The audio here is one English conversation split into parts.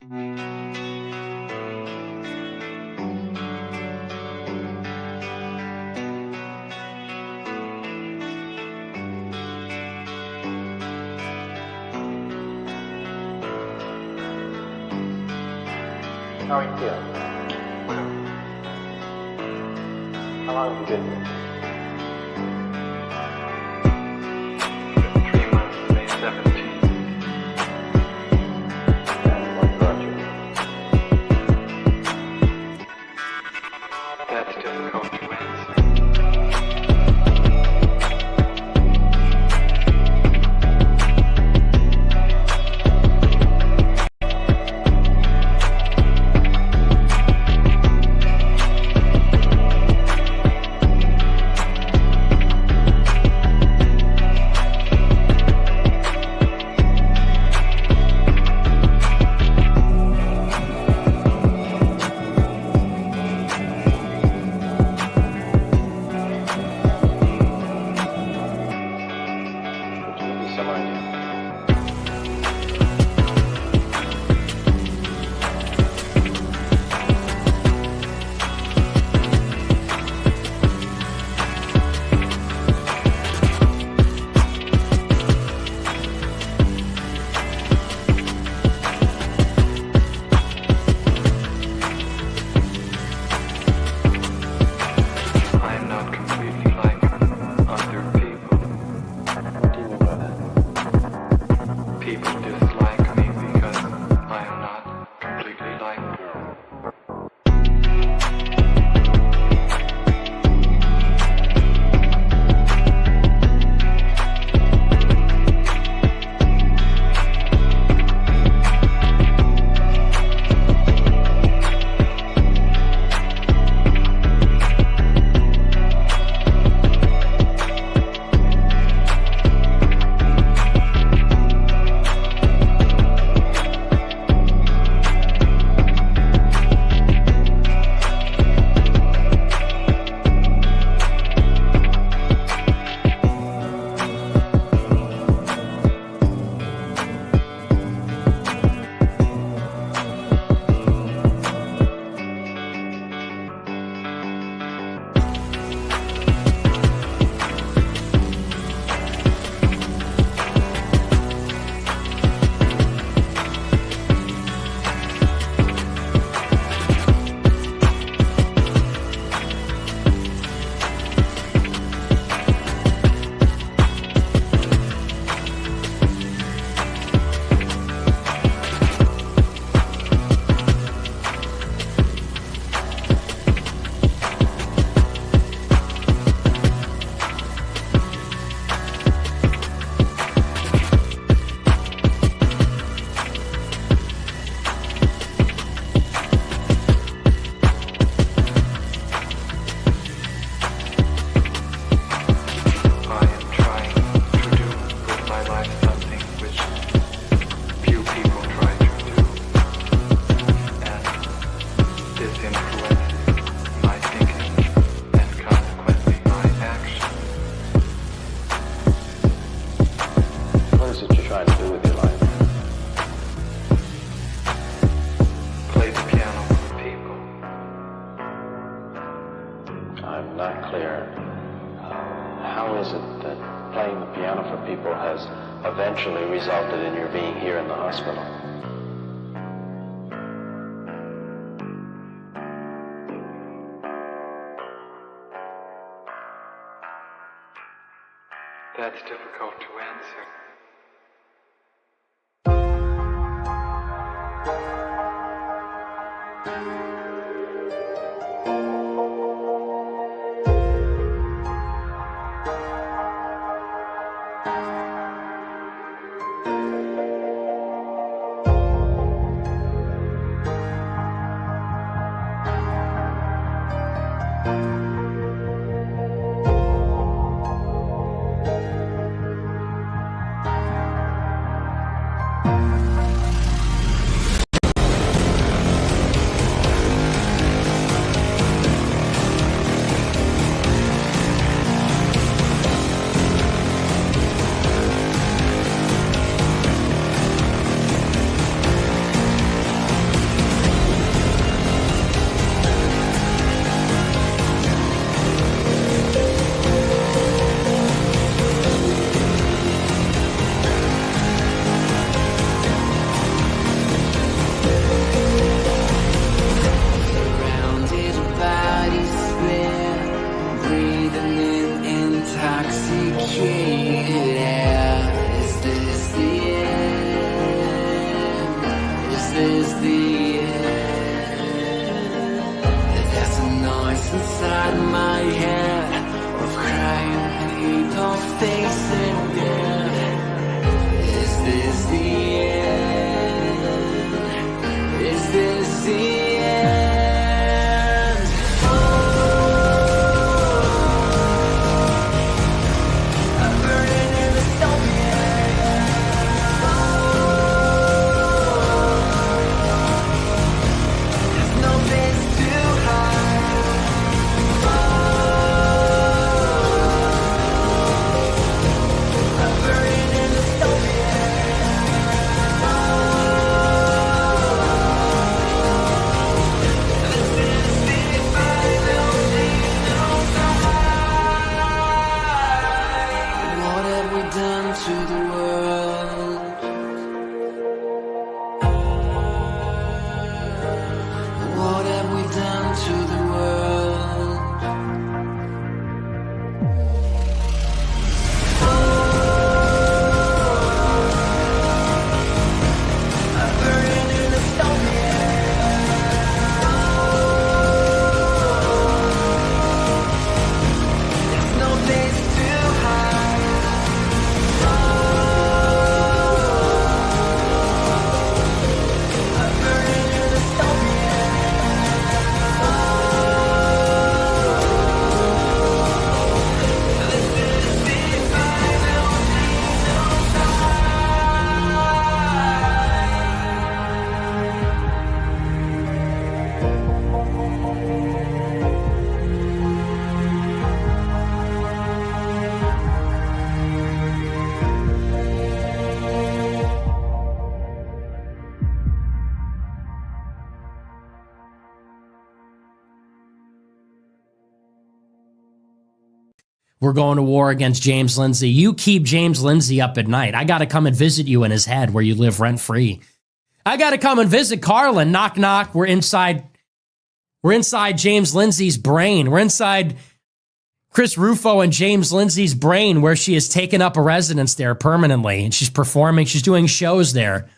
How are you feeling? How long have you been here? 3 months, May 17th. And what brought you? That's difficult to answer. Eventually resulted in your being here in the hospital. That's difficult to answer. Yeah, is this the end? Is this the end? There's a noise inside my head of crying people facing death. Is this the end? Is this the end? We're going to war against James Lindsay. You keep James Lindsay up at night. I got to come and visit you in his head where you live rent-free. I got to come and visit Carlin. Knock, knock. We're inside James Lindsay's brain. We're inside Chris Rufo and James Lindsay's brain where she has taken up a residence there permanently. And she's performing. She's doing shows there.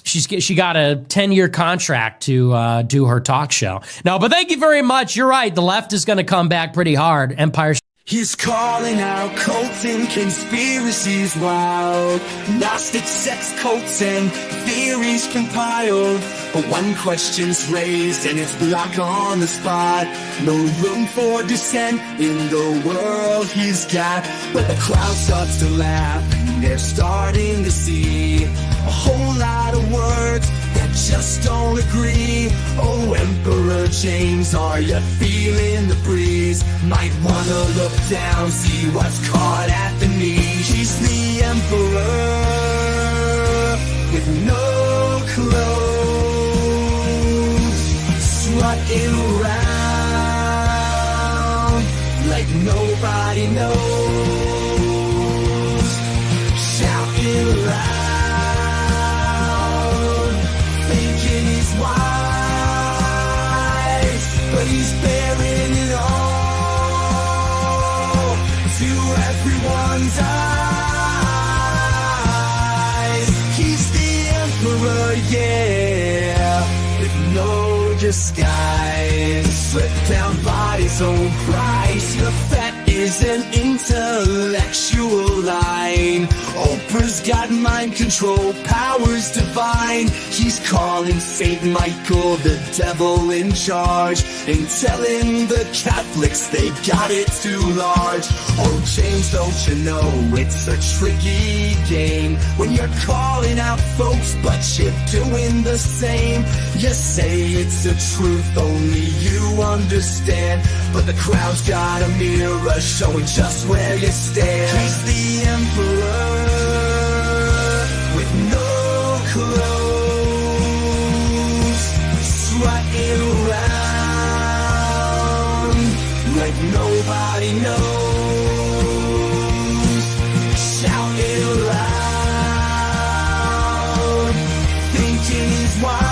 She got a 10-year contract to do her talk show. No, but thank you very much. You're right. The left is going to come back pretty hard. Empire. He's calling out cults and conspiracies wild, Gnostic sex cults and theories compiled. But one question's raised and it's blocked on the spot. No room for dissent in the world he's got. But the crowd starts to laugh and they're starting to see a whole lot of words that just don't agree. Oh, Emperor James, are you feeling the breeze? Might wanna look down, see what's caught at the knees. He's the Emperor with no clothes, strutting around like nobody knows, shouting loud, wise, but he's bearing it all to everyone's eyes. He's the Emperor, yeah, with no disguise. Slip down by his own price. The fat is an intellectual line. Oprah's got mind control, powers divine. He's calling Saint Michael the devil in charge and telling the Catholics they got it too large. Oh, James, don't you know it's a tricky game when you're calling out folks, but you're doing the same. You say it's the truth, only you understand, but the crowd's got a mirror showing just where you stand. He's the Emperor with no clothes, strutting around like nobody knows, shouting loud, thinking he's wise,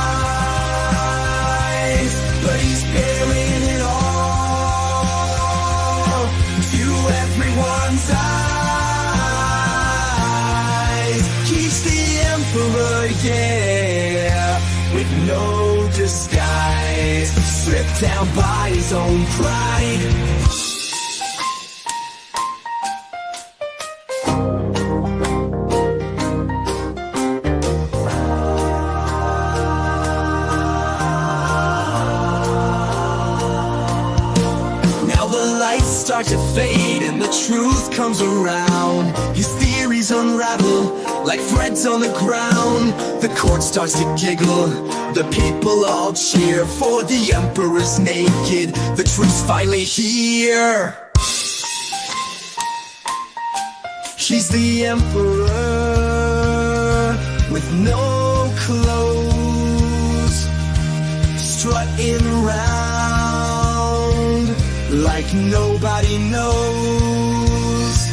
but he's bearing it all to everyone's eyes. with no disguise, stripped down by his own pride. Start to fade and the truth comes around. His theories unravel like threads on the ground. The court starts to giggle, the people all cheer, for the emperor's naked, the truth's finally here. She's the emperor with no clothes, strutting around like nobody knows,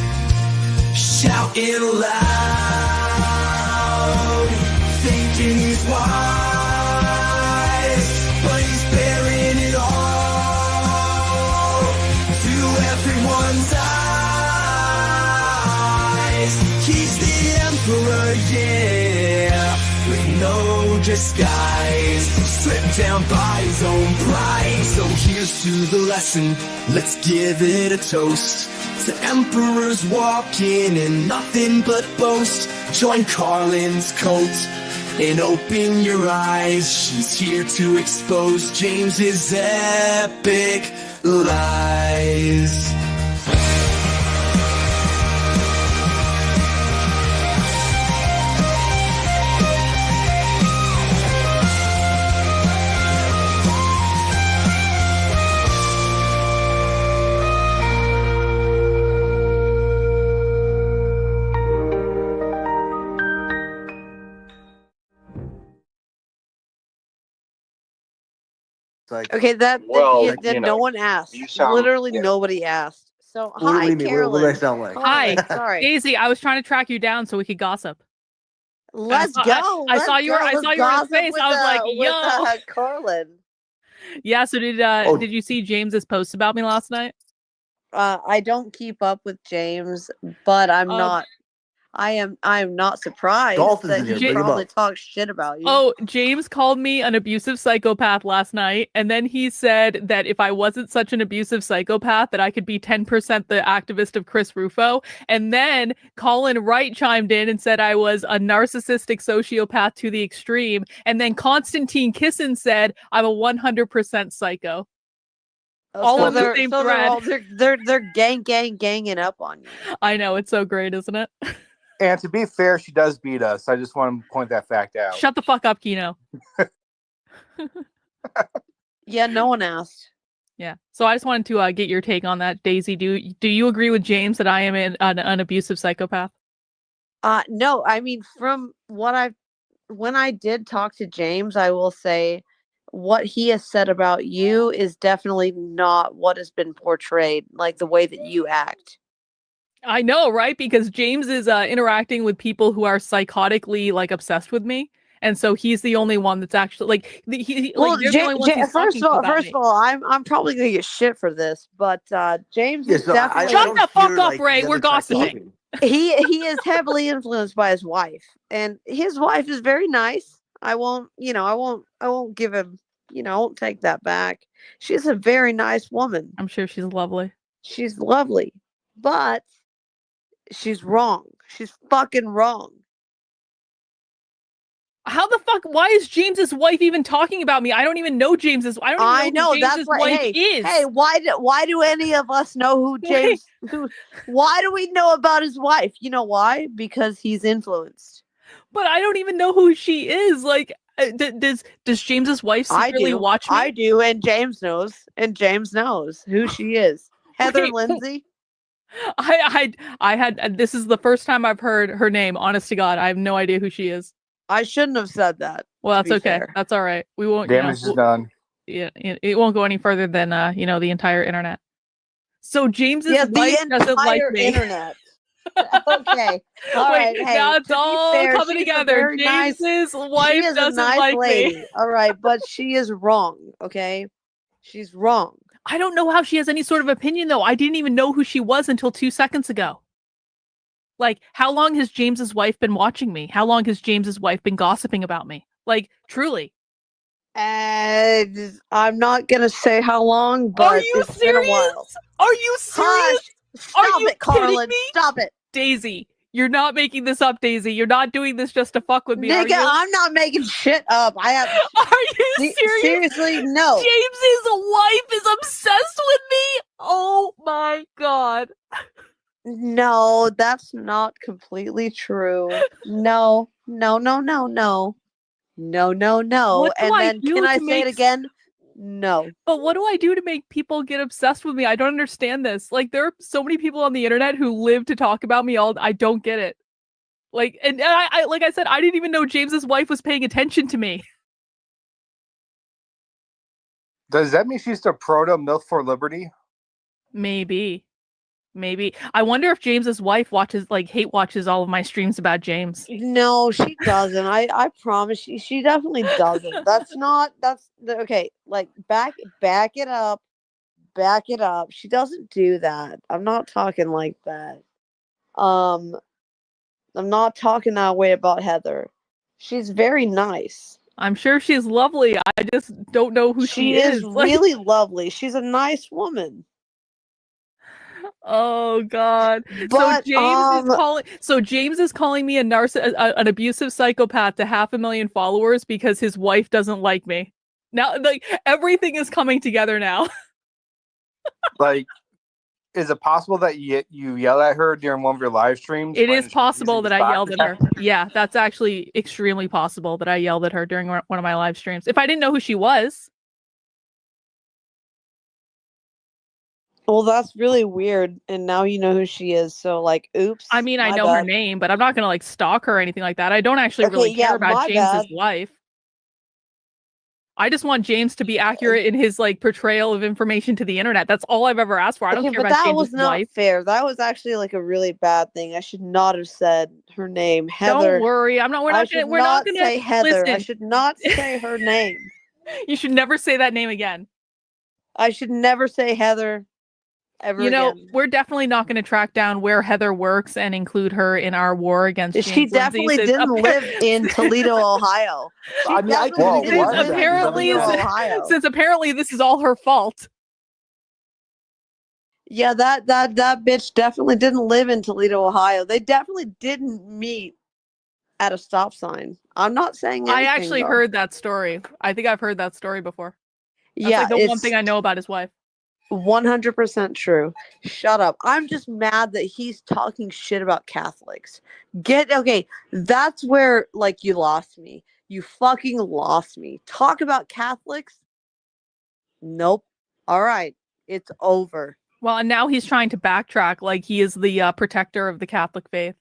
shouting loud, thinking he's wise, but he's bearing it all to everyone's eyes. He's the emperor, yeah, with no disguise, stripped down by his own pride. So here's to the lesson, let's give it a toast to emperors walking in nothing but boast. Join Carlin's cult and open your eyes. She's here to expose James's epic lies. Like, Okay, that Well, that you no know, one asked. you sound- Literally yeah. nobody asked. So what do hi, you mean? Carolyn. What do I sound like? Hi, Hi. sorry. Daisy, I was trying to track you down so we could gossip. Let's saw- go. I saw your- I Let's saw your gossip face. with, I was like, with, yo. Carlin. Yeah, so Oh. did you see James's post about me last night? I don't keep up with James, but I'm not. I am not surprised Dolphins that in here, he bring him probably up. talks shit about you. Oh, James called me an abusive psychopath last night, and then he said that if I wasn't such an abusive psychopath, that I could be 10% the activist of Chris Rufo. And then Colin Wright chimed in and said I was a narcissistic sociopath to the extreme. And then Constantine Kissin said I'm a 100% psycho. all so in the they're, same so thread. They're ganging up on you. I know, it's so great, isn't it? And to be fair, she does beat us. I just want to point that fact out. Shut the fuck up, Kino. Yeah, no one asked. Yeah. So I just wanted to get your take on that, Daisy. Do you agree with James that I am an abusive psychopath? No, I mean, from what when I did talk to James, I will say what he has said about you is definitely not what has been portrayed, like the way that you act. I know, right? Because James is interacting with people who are psychotically like obsessed with me, and so he's the only one that's actually like Well, they're the only ones he's first talking to about of me. all, I'm probably gonna get shit for this, but James is so definitely Shut don't the fuck hear, up, like, Ray. the We're other side gossiping. talking. he is heavily influenced by his wife, and his wife is very nice. I won't give him, I won't take that back. She's a very nice woman. I'm sure she's lovely. She's lovely, but she's wrong. She's fucking wrong. How the fuck? Why is James's wife even talking about me? I don't even know James's. I don't even know who that's James's what. wife Hey, is. hey, why do any of us know who James? Why do we know about his wife? You know why? Because he's influenced. But I don't even know who she is. Like, does James's wife secretly watch me? I do, and James knows. And James knows who she is. Heather Wait. Lindsay. I had. This is the first time I've heard her name. Honest to God, I have no idea who she is. I shouldn't have said that. Well, that's be okay. fair. That's all right. We won't. Damage is done. Yeah, it won't go any further than the entire internet. So James's Yeah, wife the doesn't like entire me. internet. Okay. All right. Wait, Hey, now to it's be all fair, coming she's a together. very nice- James's she wife is a doesn't nice like lady. me. All right, but she is wrong. Okay, she's wrong. I don't know how she has any sort of opinion, though. I didn't even know who she was until 2 seconds ago. Like, how long has James's wife been watching me? How long has James's wife been gossiping about me? Like, truly. And I'm not gonna say how long, but Are you it's been a serious? while. Are you serious? Hush! Are Stop you it, Carlin! kidding me? Stop it, Daisy, you're not making this up, Daisy. You're not doing this just to fuck with me, are nigga! you? I'm not making shit up. I have Are you serious? seriously no. James's wife is obsessed with me. Oh my god. No, that's not completely true. No. No. What do And I then do can I to say it make again? No. But what do I do to make people get obsessed with me? I don't understand this. Like, there are so many people on the internet who live to talk about me all. I don't get it. Like, and I like I said, I didn't even know James's wife was paying attention to me. Does that mean she's the proto MILF for Liberty? Maybe. I wonder if James's wife hate watches all of my streams about James. No, she doesn't. I promise she definitely doesn't. That's okay. Like back it up. Back it up. She doesn't do that. I'm not talking like that. I'm not talking that way about Heather. She's very nice. I'm sure she's lovely. I just don't know who she is. Really lovely. She's a nice woman. Oh God! But, so James is calling me an abusive psychopath to 500,000 followers because his wife doesn't like me. Now, like everything is coming together now. Like, is it possible that you yell at her during one of your live streams? It is possible that I yelled at her. Yeah, that's actually extremely possible that I yelled at her during one of my live streams. If I didn't know who she was. Well, that's really weird, and now you know who she is. So, like, oops. I mean, I know her name, but I'm not gonna like stalk her or anything like that. I don't actually really care about James's wife. I just want James to be accurate in his like portrayal of information to the internet. That's all I've ever asked for. I don't care about James's wife. But that was not fair. That was actually like a really bad thing. I should not have said her name, Heather. Don't worry, We're not gonna say Heather. Listen. I should not say her name. You should never say that name again. I should never say Heather. Again. We're definitely not going to track down where Heather works and include her in our war against James She definitely Lindsay. didn't live in Toledo, Ohio. Since apparently this is all her fault. Yeah, that bitch definitely didn't live in Toledo, Ohio. They definitely didn't meet at a stop sign. I'm not saying anything, I actually heard that story. I think I've heard that story before. That's like the one thing I know about his wife. 100% true. Shut up. I'm just mad that he's talking shit about Catholics. That's where like you lost me. You fucking lost me. Talk about Catholics? Nope. All right. It's over. Well, and now he's trying to backtrack like he is the protector of the Catholic faith.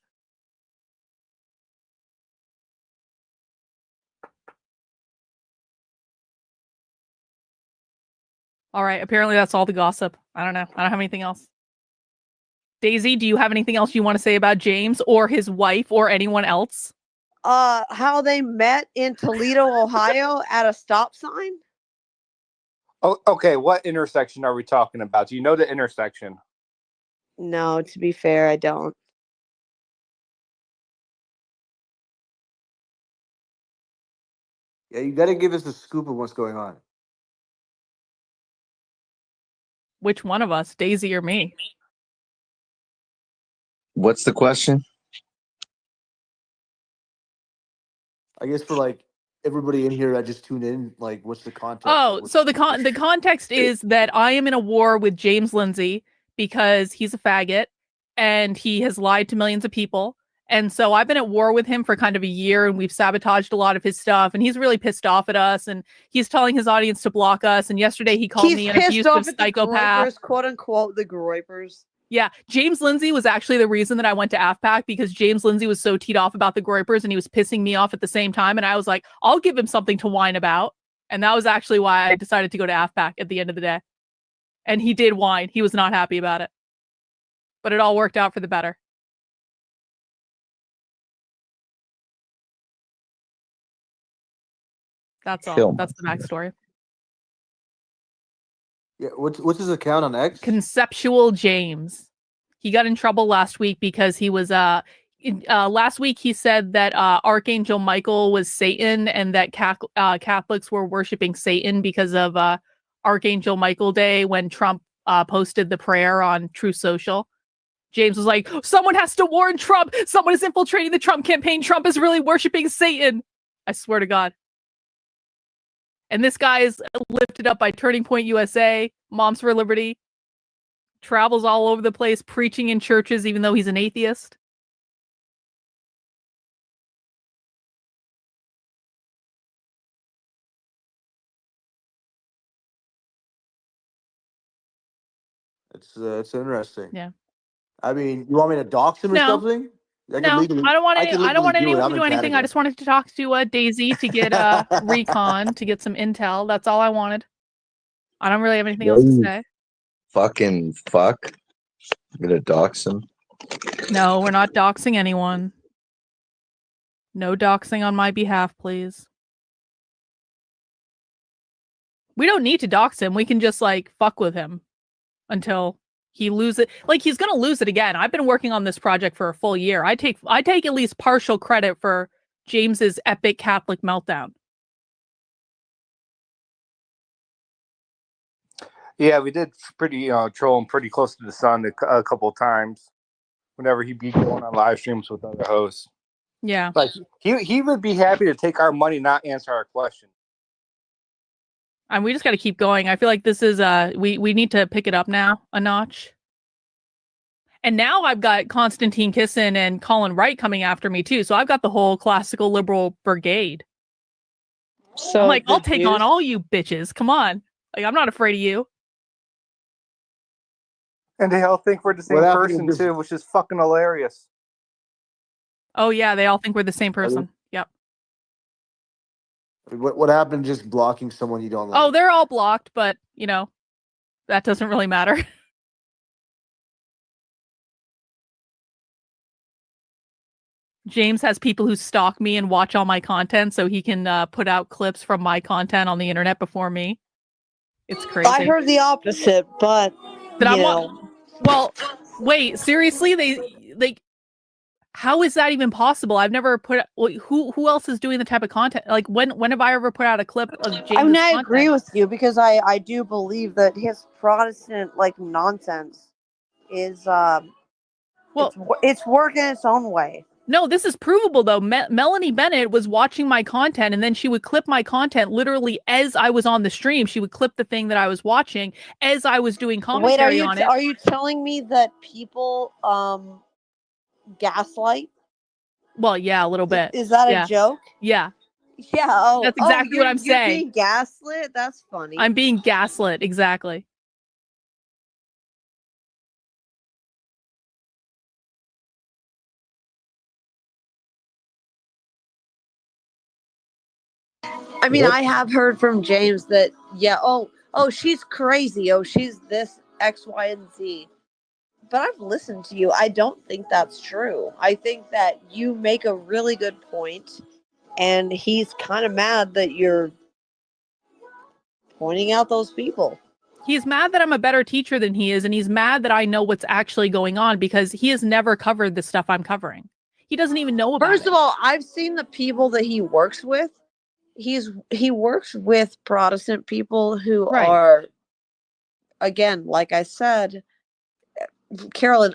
All right. Apparently that's all the gossip. I don't know. I don't have anything else. Daisy, do you have anything else you want to say about James or his wife or anyone else? How they met in Toledo, Ohio at a stop sign? Oh, okay. What intersection are we talking about? Do you know the intersection? No, to be fair, I don't. Yeah, you got to give us a scoop of what's going on. Which one of us, Daisy or me? What's the question? I guess for like everybody in here that just tuned in, like what's the context? So the context is that I am in a war with James Lindsay because he's a faggot and he has lied to millions of people. And so I've been at war with him for kind of a year and we've sabotaged a lot of his stuff and he's really pissed off at us and he's telling his audience to block us. And yesterday he called me an abusive psychopath. Quote unquote, the groypers. Yeah, James Lindsay was actually the reason that I went to AFPAC because James Lindsay was so teed off about the groypers and he was pissing me off at the same time. And I was like, I'll give him something to whine about. And that was actually why I decided to go to AFPAC at the end of the day. And he did whine. He was not happy about it. But it all worked out for the better. That's all. That's the backstory. Yeah, what's his account on X? Conceptual James. He got in trouble last week because he was last week he said that Archangel Michael was Satan and that Catholics were worshiping Satan because of Archangel Michael Day when Trump posted the prayer on Truth Social. James was like, someone has to warn Trump. Someone is infiltrating the Trump campaign. Trump is really worshiping Satan. I swear to God. And this guy is lifted up by Turning Point USA, Moms for Liberty, travels all over the place, preaching in churches, even though he's an atheist. It's interesting. Yeah. I mean, you want me to dox him or No. something? I don't want anyone to do anything. Canada. I just wanted to talk to Daisy to get recon, to get some intel. That's all I wanted. I don't really have anything else to say. Fucking fuck. I'm gonna dox him. No, we're not doxing anyone. No doxing on my behalf, please. We don't need to dox him. We can just like fuck with him until he loses it. Like he's gonna lose it again. I've been working on this project for a full year. I take at least partial credit for James's epic Catholic meltdown. Yeah, we did pretty troll him pretty close to the sun a couple of times. Whenever he'd be going on live streams with other hosts. Yeah, like he would be happy to take our money, not answer our question. And we just got to keep going. I feel like this is we need to pick it up now a notch. And now I've got Konstantin Kisin and Colin Wright coming after me too. So I've got the whole classical liberal brigade. So I'm like, I'll take on all you bitches. Come on. Like, I'm not afraid of you. And they all think we're the same person too, which is fucking hilarious. Oh yeah, they all think we're the same person. Yep. What happened just blocking someone you don't like? Oh, they're all blocked, but you know, that doesn't really matter. James has people who stalk me and watch all my content so he can put out clips from my content on the internet before me. It's crazy. I heard the opposite, but well, wait, seriously? They how is that even possible? I've never put who else is doing the type of content? Like when have I ever put out a clip of James' I mean, I content? agree with you because I do believe that his Protestant like nonsense is it's working its own way. No, this is provable though. Melanie Bennett was watching my content and then she would clip my content literally as I was on the stream. She would clip the thing that I was watching as I was doing commentary on it. Are you telling me that people gaslight? Well, yeah, a little bit. Is that a joke? Yeah. Yeah. Oh, that's exactly what I'm saying. You're being gaslit? That's funny. I'm being gaslit, exactly. I mean, I have heard from James that, she's crazy. Oh, she's this X, Y, and Z. But I've listened to you. I don't think that's true. I think that you make a really good point, and he's kind of mad that you're pointing out those people. He's mad that I'm a better teacher than he is, and he's mad that I know what's actually going on because he has never covered the stuff I'm covering. He doesn't even know about it. First of all, I've seen the people that he works with. He works with Protestant people who are, again, like I said, Carolyn,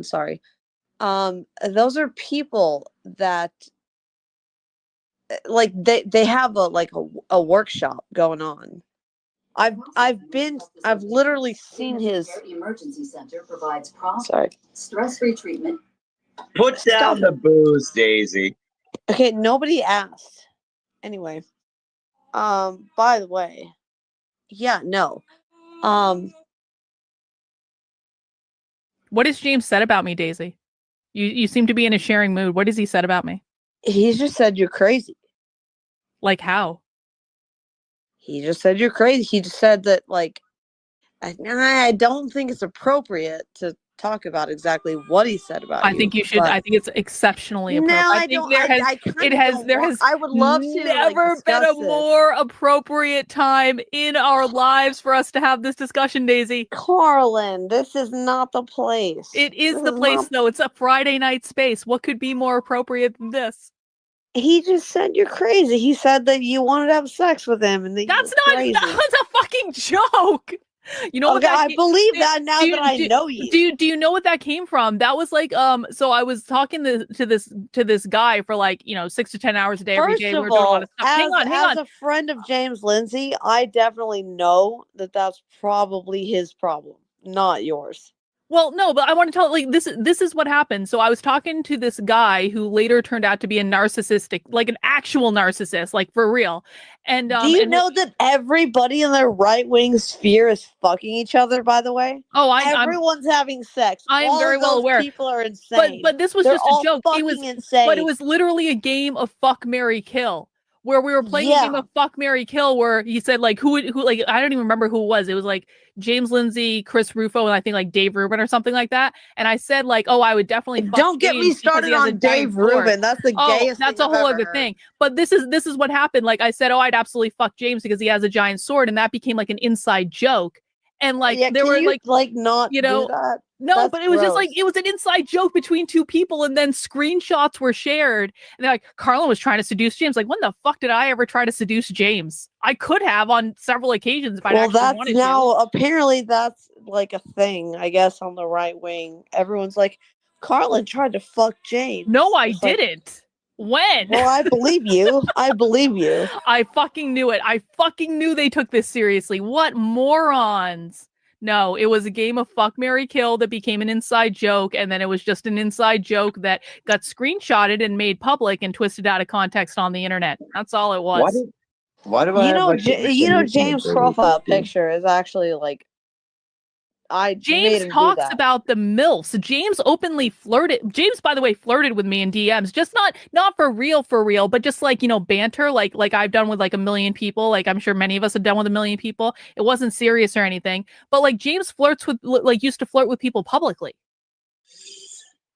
sorry. Those are people that like they have a workshop going on. I've literally seen his emergency center provides prompt stress-free treatment. Put down the booze, Daisy. Okay, nobody asked. Anyway, by the way, what has James said about me, Daisy? You seem to be in a sharing mood. What has he said about me? He just said you're crazy. Like how? He just said you're crazy. He just said that, like, I don't think it's appropriate to talk about exactly what he said about I you. think you should. but- I think it's exceptionally No, appropriate. I think don't. there has. I kinda It has. don't There want- has. I would love to, like, never been a discuss this. more appropriate time in our lives for us to have this discussion, Daisy. Carlin, this is not the place. It is This the place, not- though. It's a Friday night space. What could be more appropriate than this? He just said you're crazy. He said that you wanted to have sex with him, and that That's you're not. crazy. That's a fucking joke. You know what? Okay, That I ca- believe do- that now do that I do- know you. Do you know what that came from? That was like So I was talking to this guy for like 6 to 10 hours a day every First day. We of were doing a lot all, of stuff. Hang on. as a friend of James Lindsay, I definitely know that that's probably his problem, not yours. Well, no, but I want to tell this is what happened. So I was talking to this guy who later turned out to be a narcissistic, like an actual narcissist, like for real. And Do you know that everybody in their right-wing sphere is fucking each other, by the way? Oh, everyone's having sex. I am All very of well those aware. people are insane. But this was They're just all a joke. It fucking was insane. But it was literally a game of fuck, marry, kill, where we were playing a game of fuck, marry, kill, where he said like who like I don't even remember who it was. It was like James Lindsay, Chris Rufo, and I think like Dave Rubin or something like that. And I said like, oh, I would definitely fuck Don't get me James because started he has a on giant Dave sword. Rubin. That's the gayest That's thing a I've whole ever other heard. thing. But this is what happened. Like I said, oh, I'd absolutely fuck James because he has a giant sword, and that became like an inside joke. And like there were like not do that. No, That's but it was just like gross. it was an inside joke between two people, and then screenshots were shared. And they're like, Carlin was trying to seduce James. Like, when the fuck did I ever try to seduce James? I could have on several occasions if I actually that's wanted now to. apparently that's like a thing, I guess, on the right wing. Everyone's like, Carlin tried to fuck James. No, I It's like, didn't. When? Well, I believe you. I believe you. I fucking knew it. I fucking knew they took this seriously. What morons. No, it was a game of fuck, marry, kill that became an inside joke, and then it was just an inside joke that got screenshotted and made public and twisted out of context on the internet. That's all it was. Why do I have, like, James' profile picture is actually like James talks about the MILFs. James openly flirted. James, by the way, flirted with me in DMs, just not for real, but just like, banter, like I've done with like a million people. Like I'm sure many of us have done with a million people. It wasn't serious or anything, but like James used to flirt with people publicly.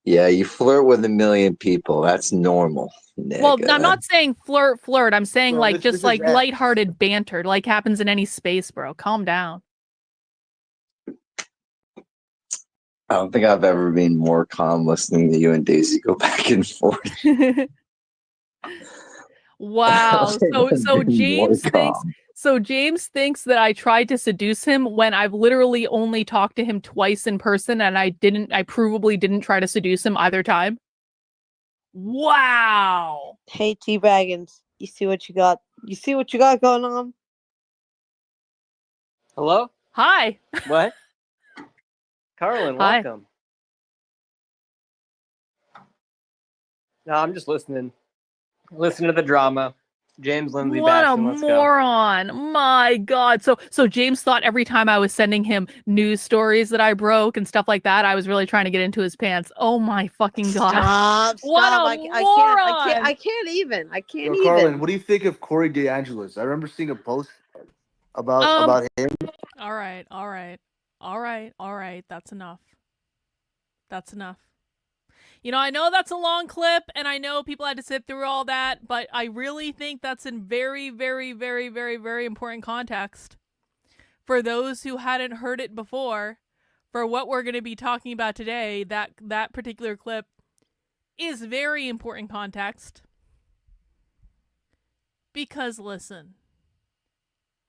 Yeah, you flirt with a million people. That's normal. Well, I'm not saying flirt. I'm saying Bro, like this just is like X. lighthearted banter, like happens in any space, bro. Calm down. I don't think I've ever been more calm listening to you and Daisy go back and forth. Wow. So James More thinks calm. James thinks that I tried to seduce him when I've literally only talked to him twice in person, and I provably didn't try to seduce him either time. Wow. Hey, T-Baggins, you see what you got? You see what you got going on? Hello? Hi. What? Carlin, Hi. welcome. No, I'm just listening. Listen to the drama. James Lindsay What a bashing, let's go. moron. My God. So James thought every time I was sending him news stories that I broke and stuff like that, I was really trying to get into his pants. Oh my fucking God. Stop. What a I can't even. Yo, Carlin, what do you think of Corey DeAngelis? I remember seeing a post about him. All right. That's enough. I know that's a long clip, and I know people had to sit through all that, but I really think that's in very, very, very, very, very important context. For those who hadn't heard it before, for what we're going to be talking about today, that particular clip is very important context. Because listen,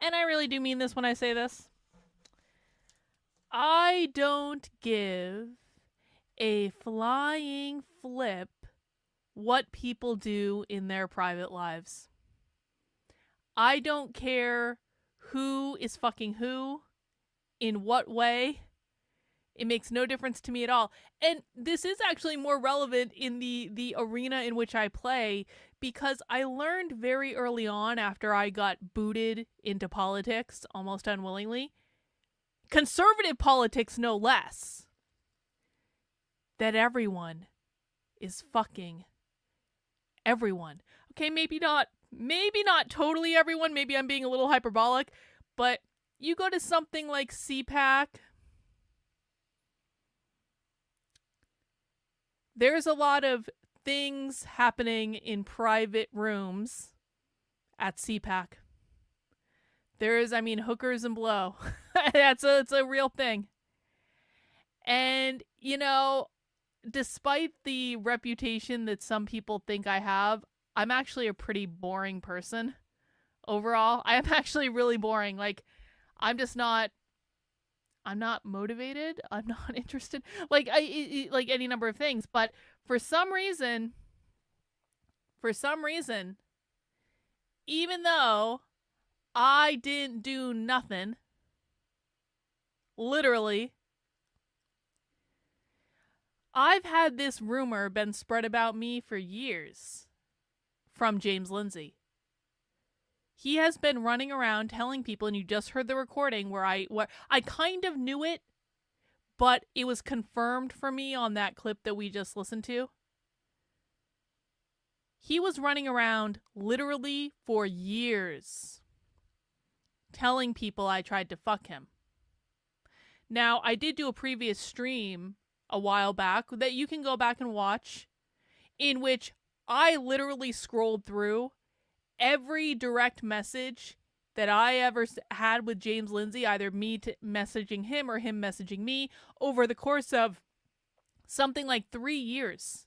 and I really do mean this when I say this, I don't give a flying flip what people do in their private lives. I don't care who is fucking who, in what way. It makes no difference to me at all. And this is actually more relevant in the arena in which I play, because I learned very early on, after I got booted into politics almost unwillingly, conservative politics no less, that everyone is fucking everyone. Okay, maybe not totally everyone. Maybe I'm being a little hyperbolic, but you go to something like CPAC, there's a lot of things happening in private rooms at CPAC. There is, I mean, hookers and blow. It's a real thing. And, you know, despite the reputation that some people think I have, I'm actually a pretty boring person overall. I am actually really boring. Like, I'm not motivated. I'm not interested. Like, like any number of things. But for some reason, even though I didn't do nothing, literally, I've had this rumor been spread about me for years from James Lindsay. He has been running around telling people, and you just heard the recording where I kind of knew it, but it was confirmed for me on that clip that we just listened to. He was running around literally for years telling people I tried to fuck him. Now, I did do a previous stream a while back that you can go back and watch, in which I literally scrolled through every direct message that I ever had with James Lindsay, either me messaging him or him messaging me, over the course of something like 3 years.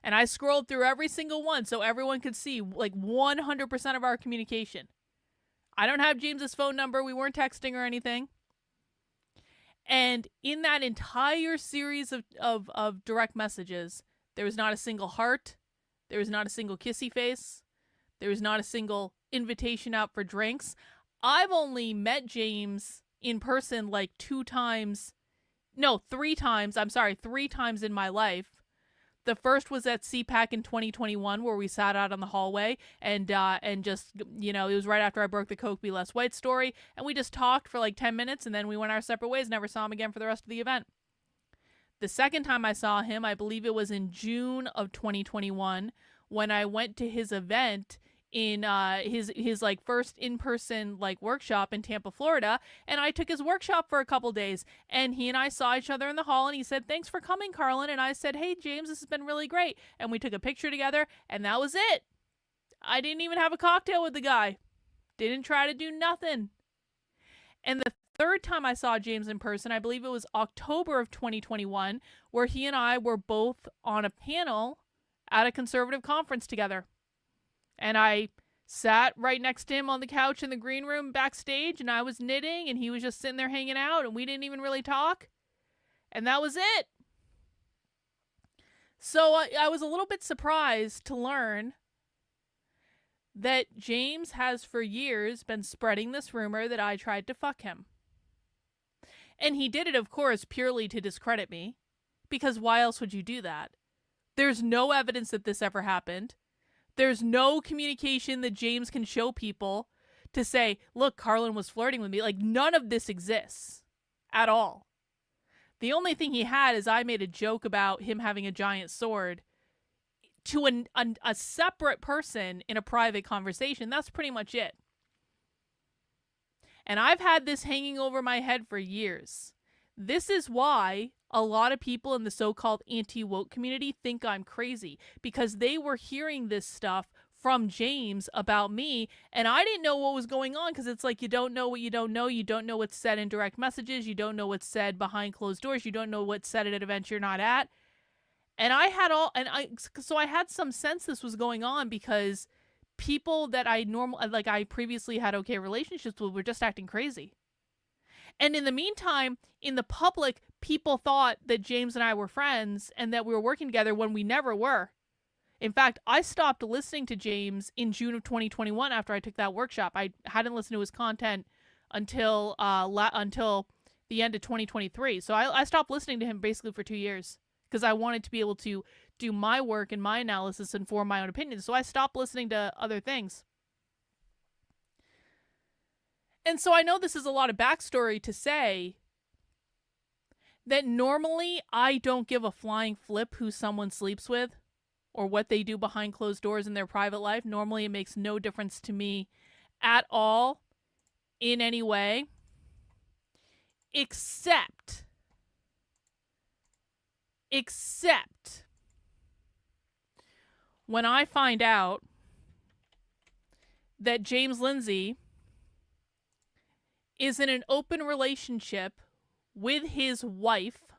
And I scrolled through every single one so everyone could see like 100% of our communication. I don't have James's phone number. We weren't texting or anything. And in that entire series of direct messages, there was not a single heart. There was not a single kissy face. There was not a single invitation out for drinks. I've only met James in person like 3 times. I'm sorry, 3 times in my life. The first was at CPAC in 2021, where we sat out on the hallway and just, you know, it was right after I broke the Coke Be Less White story, and we just talked for like 10 minutes, and then we went our separate ways. Never saw him again for the rest of the event. The second time I saw him, I believe it was in June of 2021, when I went to his event in his like first in-person like workshop in Tampa, Florida, and I took his workshop for a couple days, and he and I saw each other in the hall, and he said, "Thanks for coming, Carlin," and I said, "Hey James, this has been really great," and we took a picture together, and that was it. I didn't even have a cocktail with the guy. Didn't try to do nothing. And the third time I saw James in person, I believe it was October of 2021, where he and I were both on a panel at a conservative conference together. And I sat right next to him on the couch in the green room backstage, and I was knitting, and he was just sitting there hanging out, and we didn't even really talk. And that was it. So I was a little bit surprised to learn that James has for years been spreading this rumor that I tried to fuck him. And he did it, of course, purely to discredit me, because why else would you do that? There's no evidence that this ever happened. There's no communication that James can show people to say, look, Carlin was flirting with me. Like, none of this exists at all. The only thing he had is I made a joke about him having a giant sword to a separate person in a private conversation. That's pretty much it. And I've had this hanging over my head for years. This is why a lot of people in the so-called anti-woke community think I'm crazy, because they were hearing this stuff from James about me, and I didn't know what was going on, because it's like, you don't know what you don't know. You don't know what's said in direct messages. You don't know what's said behind closed doors. You don't know what's said at an event you're not at. And I had some sense this was going on, because people that I previously had okay relationships with were just acting crazy. And in the meantime, in the public, people thought that James and I were friends and that we were working together when we never were. In fact, I stopped listening to James in June of 2021 after I took that workshop. I hadn't listened to his content until the end of 2023. So I stopped listening to him basically for 2 years, because I wanted to be able to do my work and my analysis and form my own opinions. So I stopped listening to other things. And so I know this is a lot of backstory to say that normally I don't give a flying flip who someone sleeps with or what they do behind closed doors in their private life. Normally it makes no difference to me at all in any way, except Except when I find out that James Lindsay is in an open relationship with his wife,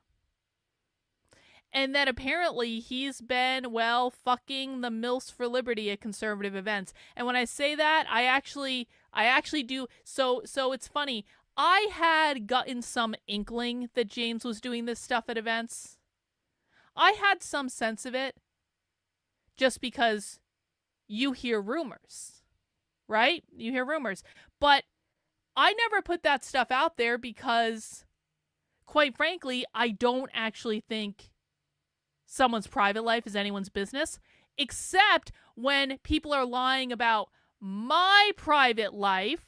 and that apparently he's been, well, fucking the MILFs for Liberty at conservative events. And when I say that, I actually do. So it's funny. I had gotten some inkling that James was doing this stuff at events. I had some sense of it just because you hear rumors, right? You hear rumors. But I never put that stuff out there because, quite frankly, I don't actually think someone's private life is anyone's business, except when people are lying about my private life.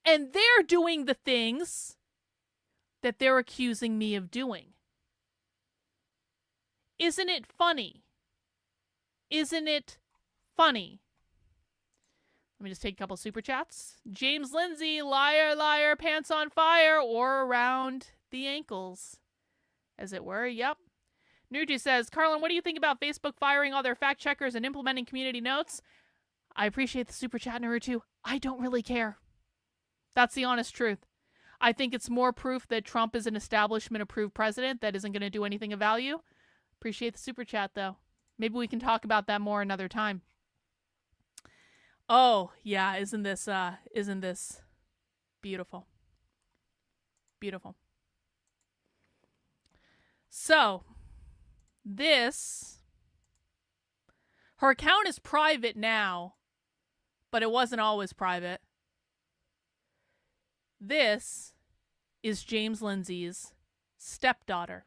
And they're doing the things that they're accusing me of doing. Isn't it funny? Isn't it funny? Let me just take a couple super chats. James Lindsay, liar, liar, pants on fire, or around the ankles, as it were. Yep. Nuji says, Carlin, what do you think about Facebook firing all their fact checkers and implementing community notes? I appreciate the super chat, Naruto. I don't really care. That's the honest truth. I think it's more proof that Trump is an establishment-approved president that isn't going to do anything of value. Appreciate the super chat, though. Maybe we can talk about that more another time. Oh, yeah, isn't this beautiful? Beautiful. So, her account is private now, but it wasn't always private. This is James Lindsay's stepdaughter.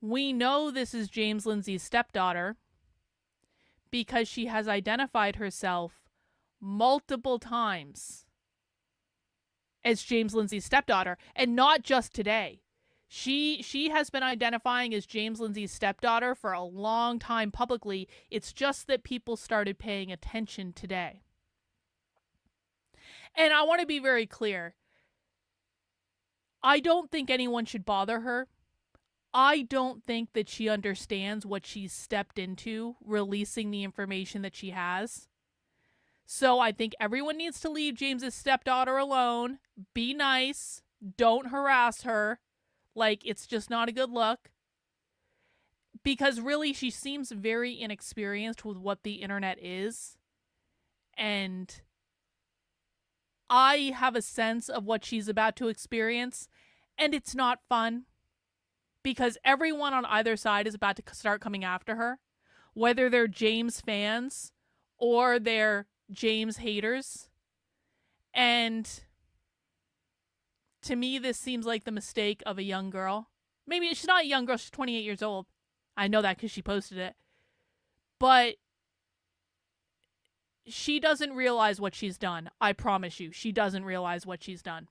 We know this is James Lindsay's stepdaughter because she has identified herself multiple times as James Lindsay's stepdaughter, and not just today. She has been identifying as James Lindsay's stepdaughter for a long time publicly. It's just that people started paying attention today. And I want to be very clear. I don't think anyone should bother her. I don't think that she understands what she's stepped into, releasing the information that she has. So I think everyone needs to leave James's stepdaughter alone. Be nice. Don't harass her. Like, it's just not a good look. Because really, she seems very inexperienced with what the internet is. And I have a sense of what she's about to experience. And it's not fun. Because everyone on either side is about to start coming after her. Whether they're James fans or they're James haters. And to me, this seems like the mistake of a young girl. Maybe she's not a young girl, she's 28 years old. I know that because she posted it. But she doesn't realize what she's done. I promise you, she doesn't realize what she's done.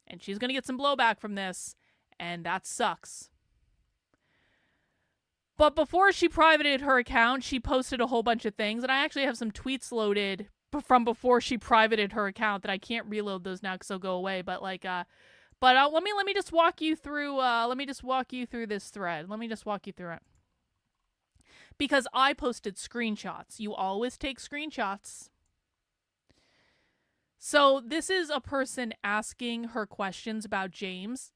And she's going to get some blowback from this, and that sucks. But before she privated her account, she posted a whole bunch of things, and I actually have some tweets loaded from before she privated her account that I can't reload those now because they'll go away. But let me just walk you through. Let me just walk you through this thread. Let me just walk you through it because I posted screenshots. You always take screenshots. So this is a person asking her questions about James.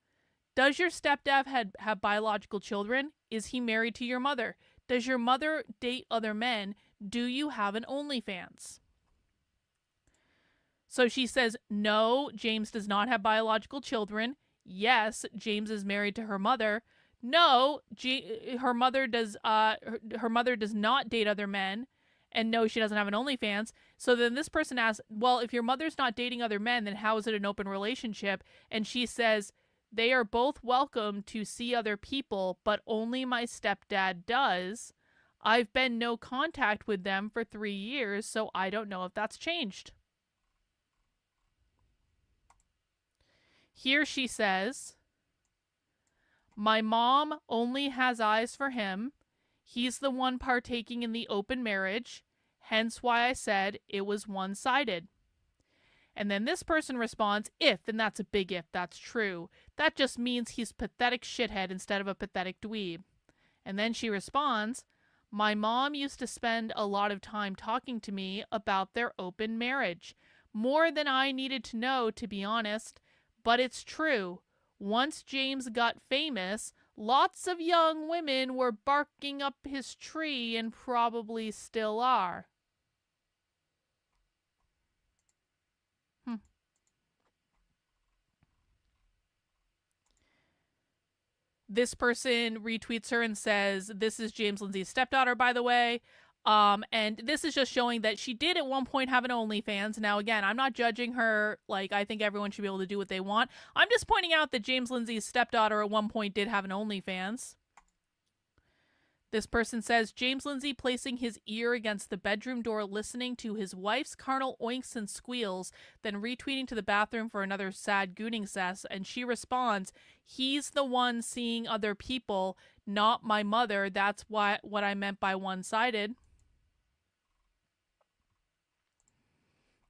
Does your stepdad have biological children? Is he married to your mother? Does your mother date other men? Do you have an OnlyFans? So she says, no, James does not have biological children. Yes, James is married to her mother. No, her mother does not date other men. And no, she doesn't have an OnlyFans. So then this person asks, well, if your mother's not dating other men, then how is it an open relationship? And she says, they are both welcome to see other people, but only my stepdad does. I've been no contact with them for 3 years, so I don't know if that's changed. Here she says, my mom only has eyes for him. He's the one partaking in the open marriage, hence why I said it was one-sided. And then this person responds, if, and that's a big if, that's true. That just means he's pathetic shithead instead of a pathetic dweeb. And then she responds, my mom used to spend a lot of time talking to me about their open marriage. More than I needed to know, to be honest. But it's true. Once James got famous, lots of young women were barking up his tree and probably still are. This person retweets her and says, this is James Lindsay's stepdaughter, by the way. And this is just showing that she did at one point have an OnlyFans. Now, again, I'm not judging her. Like, I think everyone should be able to do what they want. I'm just pointing out that James Lindsay's stepdaughter at one point did have an OnlyFans. This person says, James Lindsay placing his ear against the bedroom door listening to his wife's carnal oinks and squeals, then retweeting to the bathroom for another sad gooning cess, and she responds, he's the one seeing other people, not my mother. That's what I meant by one-sided.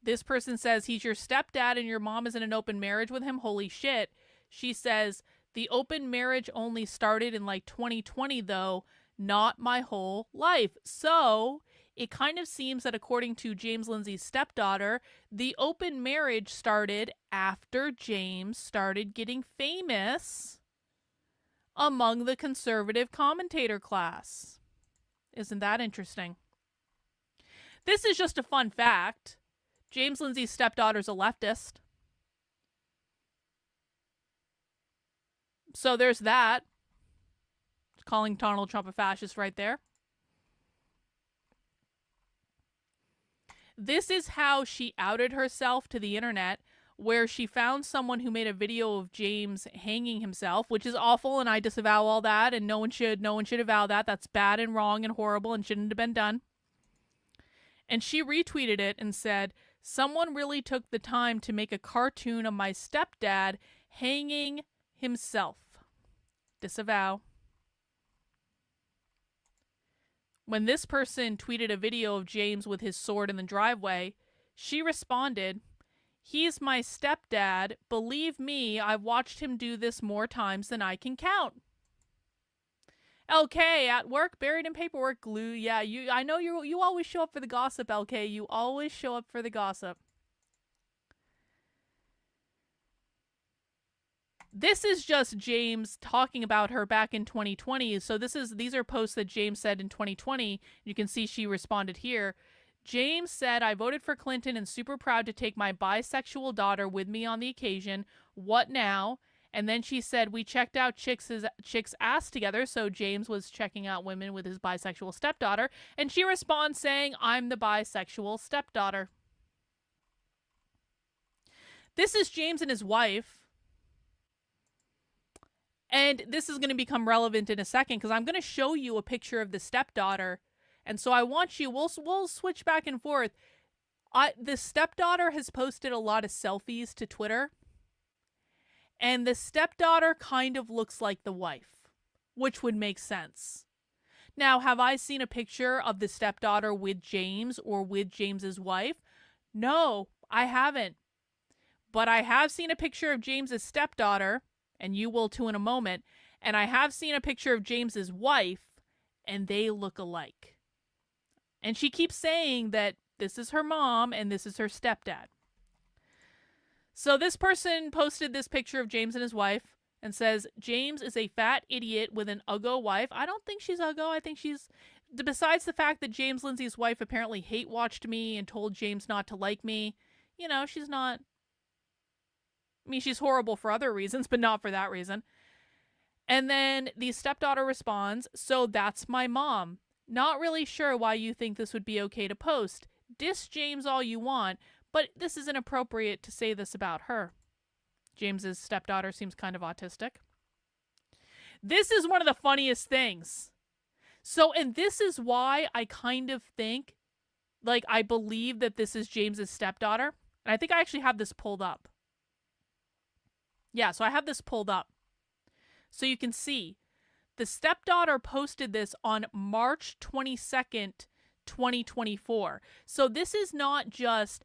This person says, he's your stepdad and your mom is in an open marriage with him. Holy shit. She says, the open marriage only started in like 2020 though, not my whole life. So it kind of seems that according to James Lindsay's stepdaughter, the open marriage started after James started getting famous among the conservative commentator class. Isn't that interesting? This is just a fun fact. James Lindsay's stepdaughter's a leftist. So there's that. Calling Donald Trump a fascist right there. This is how she outed herself to the internet, where she found someone who made a video of James hanging himself, which is awful, and I disavow all that, and no one should avow that. That's bad and wrong and horrible and shouldn't have been done. And she retweeted it and said, someone really took the time to make a cartoon of my stepdad hanging himself. Disavow. When this person tweeted a video of James with his sword in the driveway, she responded, he's my stepdad. Believe me, I've watched him do this more times than I can count. LK, at work, buried in paperwork, glue. Yeah, I know you always show up for the gossip, LK. You always show up for the gossip. This is just James talking about her back in 2020. So these are posts that James said in 2020. You can see she responded here. James said, I voted for Clinton and super proud to take my bisexual daughter with me on the occasion. What now? And then she said, we checked out chicks' ass together. So James was checking out women with his bisexual stepdaughter. And she responds saying, I'm the bisexual stepdaughter. This is James and his wife. And this is going to become relevant in a second because I'm going to show you a picture of the stepdaughter. And so I want you, we'll switch back and forth. The stepdaughter has posted a lot of selfies to Twitter. And the stepdaughter kind of looks like the wife, which would make sense. Now, have I seen a picture of the stepdaughter with James or with James's wife? No, I haven't. But I have seen a picture of James's stepdaughter, and you will too in a moment, and I have seen a picture of James's wife, and they look alike. And she keeps saying that this is her mom and this is her stepdad. So this person posted this picture of James and his wife and says, James is a fat idiot with an uggo wife. I don't think she's uggo. I think she's... Besides the fact that James Lindsay's wife apparently hate-watched me and told James not to like me, you know, she's not... I mean, she's horrible for other reasons, but not for that reason. And then the stepdaughter responds, so that's my mom. Not really sure why you think this would be okay to post. Diss James all you want, but this is inappropriate to say this about her. James's stepdaughter seems kind of autistic. This is one of the funniest things. So, and this is why I kind of think, like, I believe that this is James's stepdaughter. And I think I actually have this pulled up. Yeah, so I have this pulled up. So you can see the stepdaughter posted this on March 22nd, 2024. So this is not just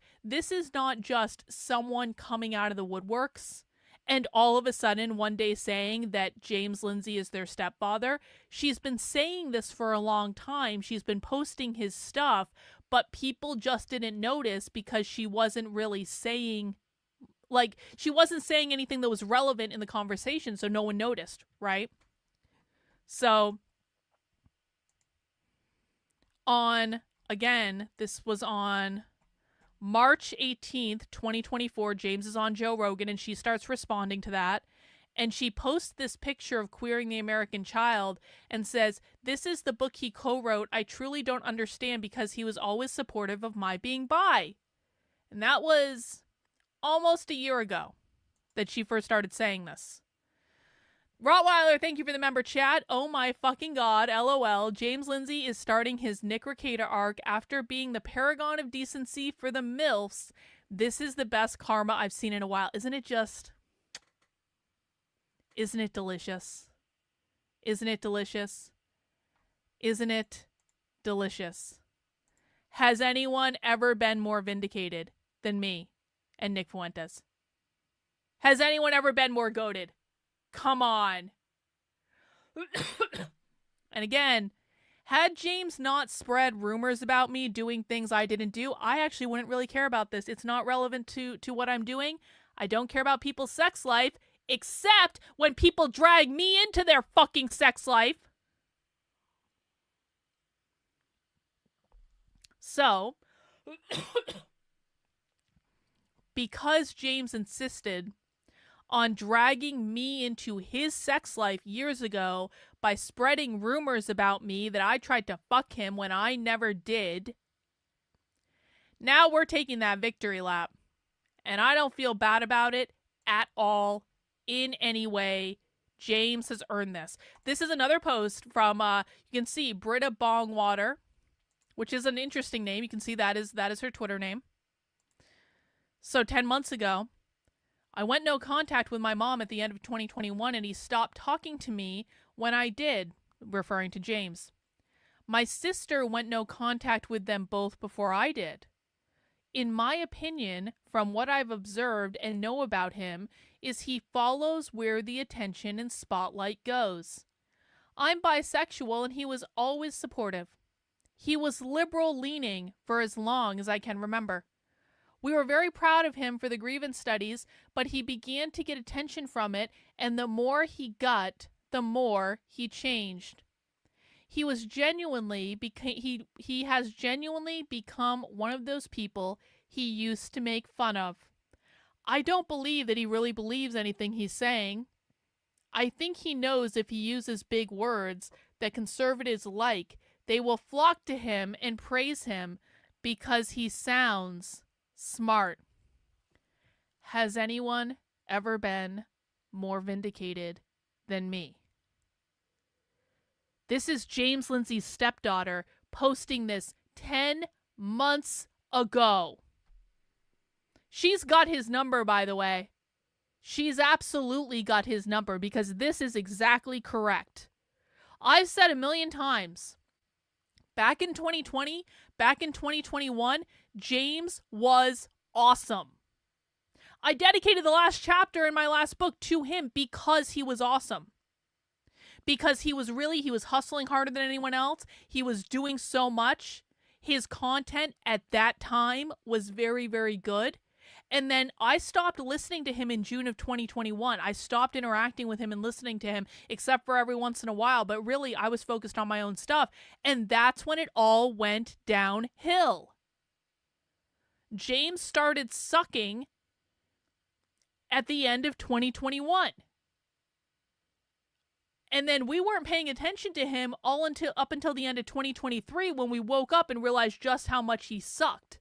someone coming out of the woodworks and all of a sudden one day saying that James Lindsay is their stepfather. She's been saying this for a long time. She's been posting his stuff, but people just didn't notice because she wasn't really saying, like, she wasn't saying anything that was relevant in the conversation, so no one noticed, right? So this was on March 18th, 2024, James is on Joe Rogan, and she starts responding to that. And she posts this picture of Queering the American Child and says, "This is the book he co-wrote. I truly don't understand because he was always supportive of my being bi." And that was almost a year ago that she first started saying this. Rottweiler, thank you for the member chat. Oh my fucking god, LOL. James Lindsay is starting his Nick Rekieta arc after being the paragon of decency for the MILFs. This is the best karma I've seen in a while. Isn't it delicious? Isn't it delicious? Isn't it delicious? Has anyone ever been more vindicated than me and Nick Fuentes? Has anyone ever been more goated? Come on. And again, had James not spread rumors about me doing things I didn't do, I actually wouldn't really care about this. It's not relevant to what I'm doing. I don't care about people's sex life, except when people drag me into their fucking sex life. So, because James insisted on dragging me into his sex life years ago by spreading rumors about me that I tried to fuck him when I never did, now we're taking that victory lap. And I don't feel bad about it at all in any way. James has earned this. This is another post from, you can see, Britta Bongwater, which is an interesting name. You can see that is her Twitter name. So 10 months ago, I went no contact with my mom at the end of 2021, and he stopped talking to me when I did, referring to James. My sister went no contact with them both before I did. In my opinion, from what I've observed and know about him, is he follows where the attention and spotlight goes. I'm bisexual, and he was always supportive. He was liberal-leaning for as long as I can remember. We were very proud of him for the grievance studies, but he began to get attention from it, and the more he got, the more he changed. He has genuinely become one of those people he used to make fun of. I don't believe that he really believes anything he's saying. I think he knows if he uses big words that conservatives like, they will flock to him and praise him because he sounds smart. Has anyone ever been more vindicated than me? This is James Lindsay's stepdaughter posting this 10 months ago. She's got his number, by the way. She's absolutely got his number because this is exactly correct. I've said a million times, back in 2020, back in 2021, James was awesome. I dedicated the last chapter in my last book to him because he was awesome. Because he was hustling harder than anyone else. He was doing so much. His content at that time was very, very good. And then I stopped listening to him in June of 2021. I stopped interacting with him and listening to him, except for every once in a while. But really, I was focused on my own stuff. And that's when it all went downhill. James started sucking at the end of 2021. And then we weren't paying attention to him up until the end of 2023 when we woke up and realized just how much he sucked.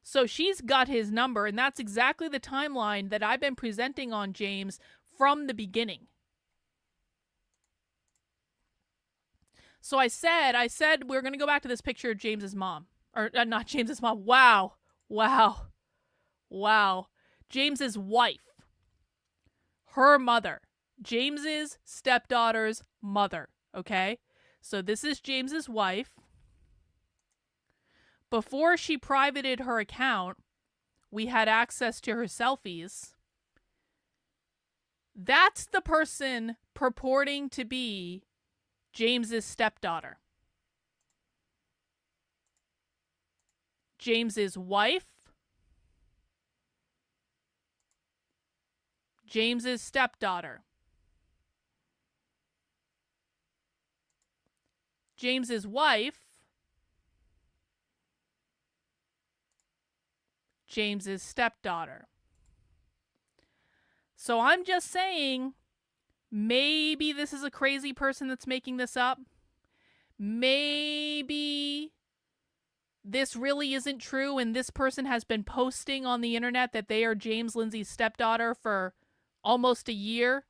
So she's got his number, and that's exactly the timeline that I've been presenting on James from the beginning. So I said we're going to go back to this picture of James's mom. Or not James's mom. Wow. James's wife. Her mother. James's stepdaughter's mother. Okay? So this is James's wife. before she privated her account, we had access to her selfies. That's the person purporting to be James's stepdaughter. James's wife, James's stepdaughter. James's wife, James's stepdaughter. So I'm just saying, maybe this is a crazy person that's making this up. Maybe this really isn't true, and this person has been posting on the internet that they are James Lindsay's stepdaughter for almost a year,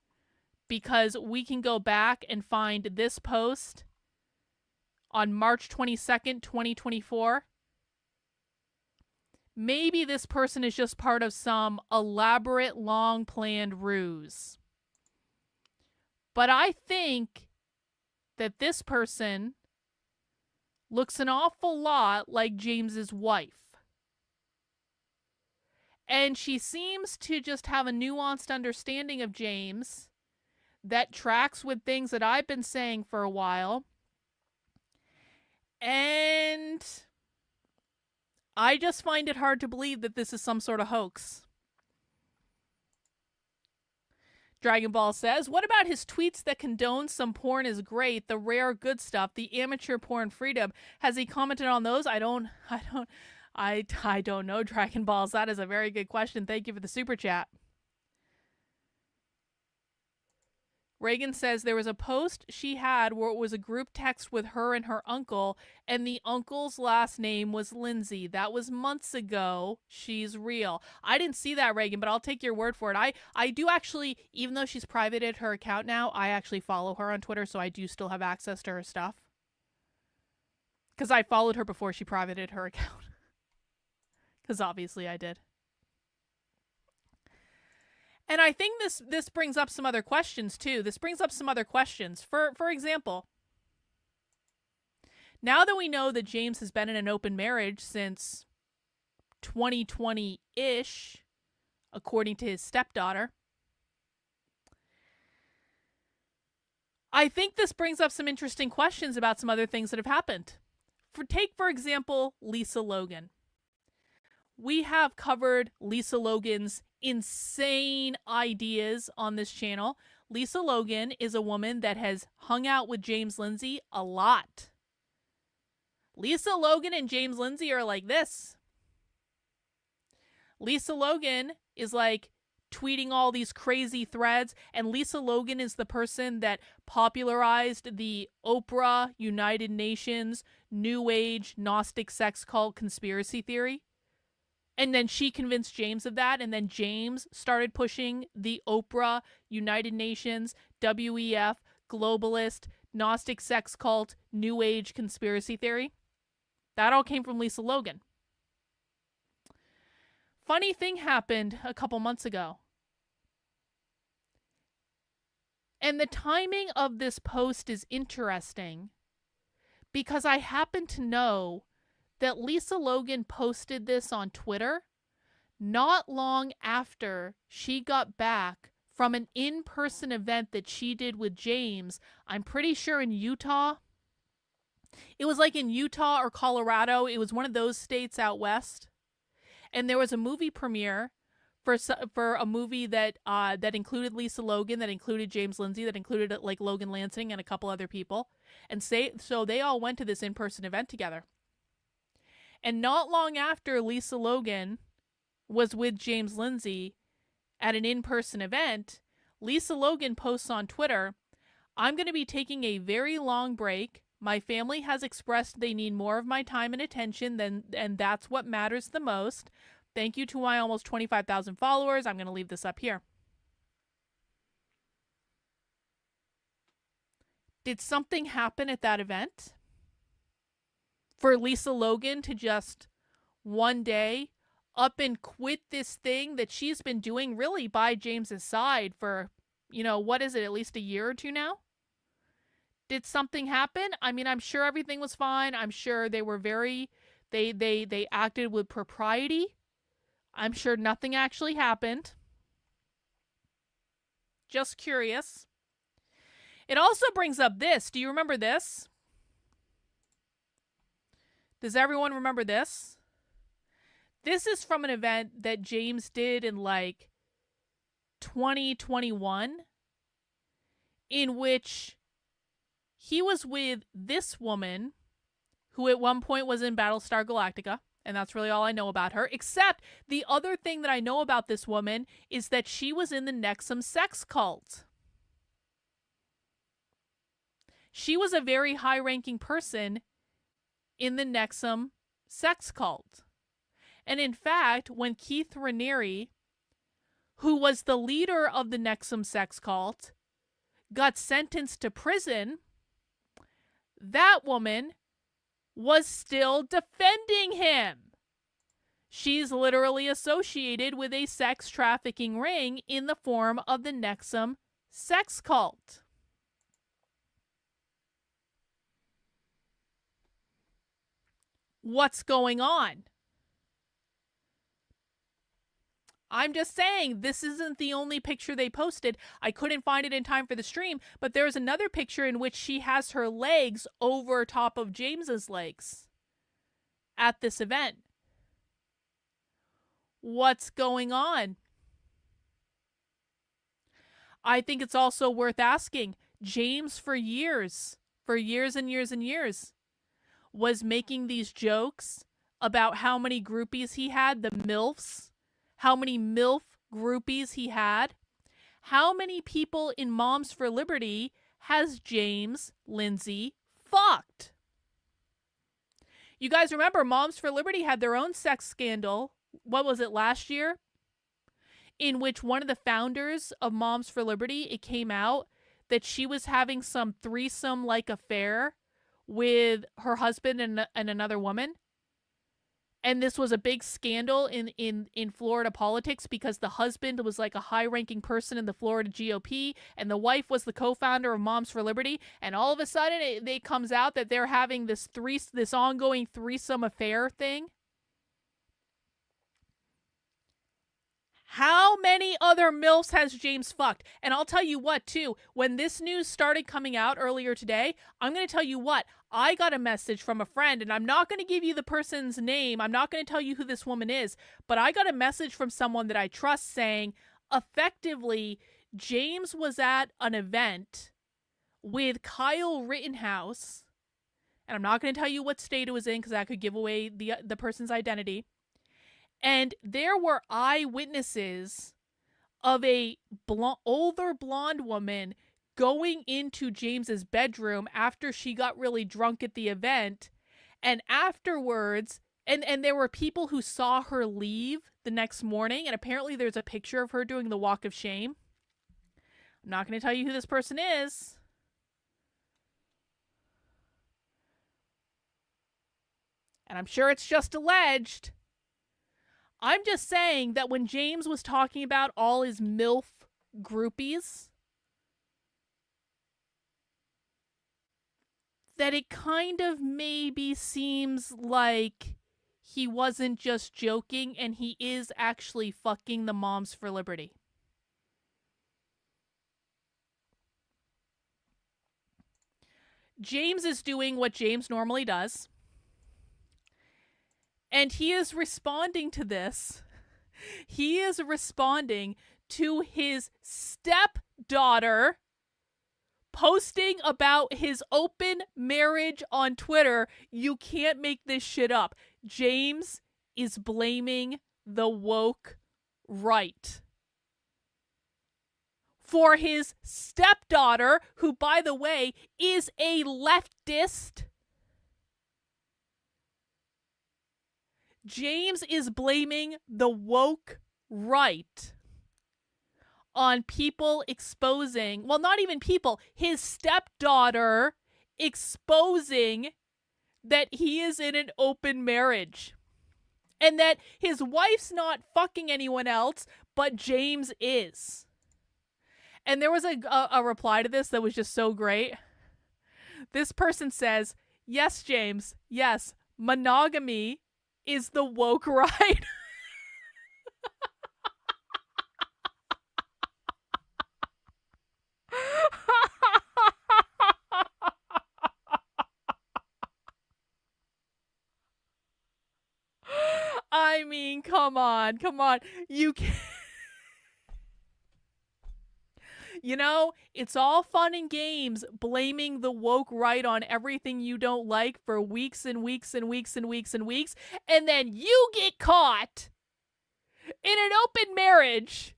because we can go back and find this post on March 22nd, 2024. Maybe this person is just part of some elaborate, long-planned ruse. But I think that this person looks an awful lot like James's wife. And she seems to just have a nuanced understanding of James that tracks with things that I've been saying for a while. And I just find it hard to believe that this is some sort of hoax. Dragon Ball says, what about his tweets that condone some porn is great, the rare good stuff, the amateur porn freedom? Has he commented on those? I don't know, Dragon Balls. That is a very good question. Thank you for the super chat. Reagan says there was a post she had where it was a group text with her and her uncle, and the uncle's last name was Lindsay. That was months ago. She's real. I didn't see that, Reagan, but I'll take your word for it. I do actually, even though she's privated her account now, I actually follow her on Twitter, so I do still have access to her stuff. Because I followed her before she privated her account. Because obviously I did. And I think this brings up some other questions, too. This brings up some other questions. For example, now that we know that James has been in an open marriage since 2020-ish, according to his stepdaughter, I think this brings up some interesting questions about some other things that have happened. Take, for example, Lisa Logan. We have covered Lisa Logan's insane ideas on this channel. Lisa Logan is a woman that has hung out with James Lindsay a lot. Lisa Logan and James Lindsay are like this. Lisa Logan is like tweeting all these crazy threads, and Lisa Logan is the person that popularized the Oprah, United Nations, New Age, Gnostic sex cult conspiracy theory. And then she convinced James of that, and then James started pushing the Oprah, United Nations, WEF, globalist, Gnostic sex cult, New Age conspiracy theory. That all came from Lisa Logan. Funny thing happened a couple months ago. And the timing of this post is interesting because I happen to know that Lisa Logan posted this on Twitter not long after she got back from an in-person event that she did with James. I'm pretty sure in Utah. It was like in Utah or Colorado. It was one of those states out west. And there was a movie premiere for a movie that that included Lisa Logan, that included James Lindsay, that included like Logan Lansing and a couple other people. And so they all went to this in-person event together. And not long after Lisa Logan was with James Lindsay at an in-person event, Lisa Logan posts on Twitter, I'm going to be taking a very long break. My family has expressed they need more of my time and attention, and that's what matters the most. Thank you to my almost 25,000 followers. I'm going to leave this up here. Did something happen at that event for Lisa Logan to just one day up and quit this thing that she's been doing really by James's side for, what is it, at least a year or two now? Did something happen? I mean, I'm sure everything was fine. I'm sure they were very They acted with propriety. I'm sure nothing actually happened. Just curious. It also brings up this. Do you remember this? Does everyone remember this? This is from an event that James did in like 2021, in which he was with this woman who at one point was in Battlestar Galactica, and that's really all I know about her, except the other thing that I know about this woman is that she was in the Nexum sex cult. She was a very high-ranking person in the Nexum sex cult. And in fact, when Keith Raniere, who was the leader of the Nexum sex cult, got sentenced to prison, that woman was still defending him. She's literally associated with a sex trafficking ring in the form of the Nexum sex cult. What's going on? I'm just saying, this isn't the only picture they posted. I couldn't find it in time for the stream, but there's another picture in which she has her legs over top of James's legs at this event. What's going on? I think it's also worth asking. James, for years and years and years, was making these jokes about how many groupies he had, the MILFs, how many MILF groupies he had. How many people in Moms for Liberty has James Lindsay fucked? You guys remember Moms for Liberty had their own sex scandal. What was it, last year? In which one of the founders of Moms for Liberty, it came out that she was having some threesome-like affair with her husband and another woman. And this was a big scandal in Florida politics because the husband was like a high-ranking person in the Florida GOP, and the wife was the co-founder of Moms for Liberty. And all of a sudden, it comes out that they're having this ongoing threesome affair thing. How many other MILFs has James fucked? And I'll tell you what, too. When this news started coming out earlier today, I'm going to tell you what. I got a message from a friend, and I'm not going to give you the person's name. I'm not going to tell you who this woman is. But I got a message from someone that I trust saying, effectively, James was at an event with Kyle Rittenhouse. And I'm not going to tell you what state it was in because that could give away the person's identity. And there were eyewitnesses of a older blonde woman going into James's bedroom after she got really drunk at the event. And afterwards, and there were people who saw her leave the next morning. And apparently there's a picture of her doing the walk of shame. I'm not going to tell you who this person is. And I'm sure it's just alleged. I'm just saying that when James was talking about all his MILF groupies, that it kind of maybe seems like he wasn't just joking and he is actually fucking the Moms for Liberty. James is doing what James normally does. And he is responding to this. He is responding to his stepdaughter posting about his open marriage on Twitter. You can't make this shit up. James is blaming the woke right for his stepdaughter, who, by the way, is a leftist. James is blaming the woke right on people exposing, well, not even people, his stepdaughter exposing that he is in an open marriage and that his wife's not fucking anyone else, but James is. And there was a reply to this that was just so great. This person says, "Yes, James, yes. monogamy is the woke right. I mean, come on. You can't. You know, it's all fun and games blaming the woke right on everything you don't like for weeks and weeks and weeks and weeks and weeks, and then you get caught in an open marriage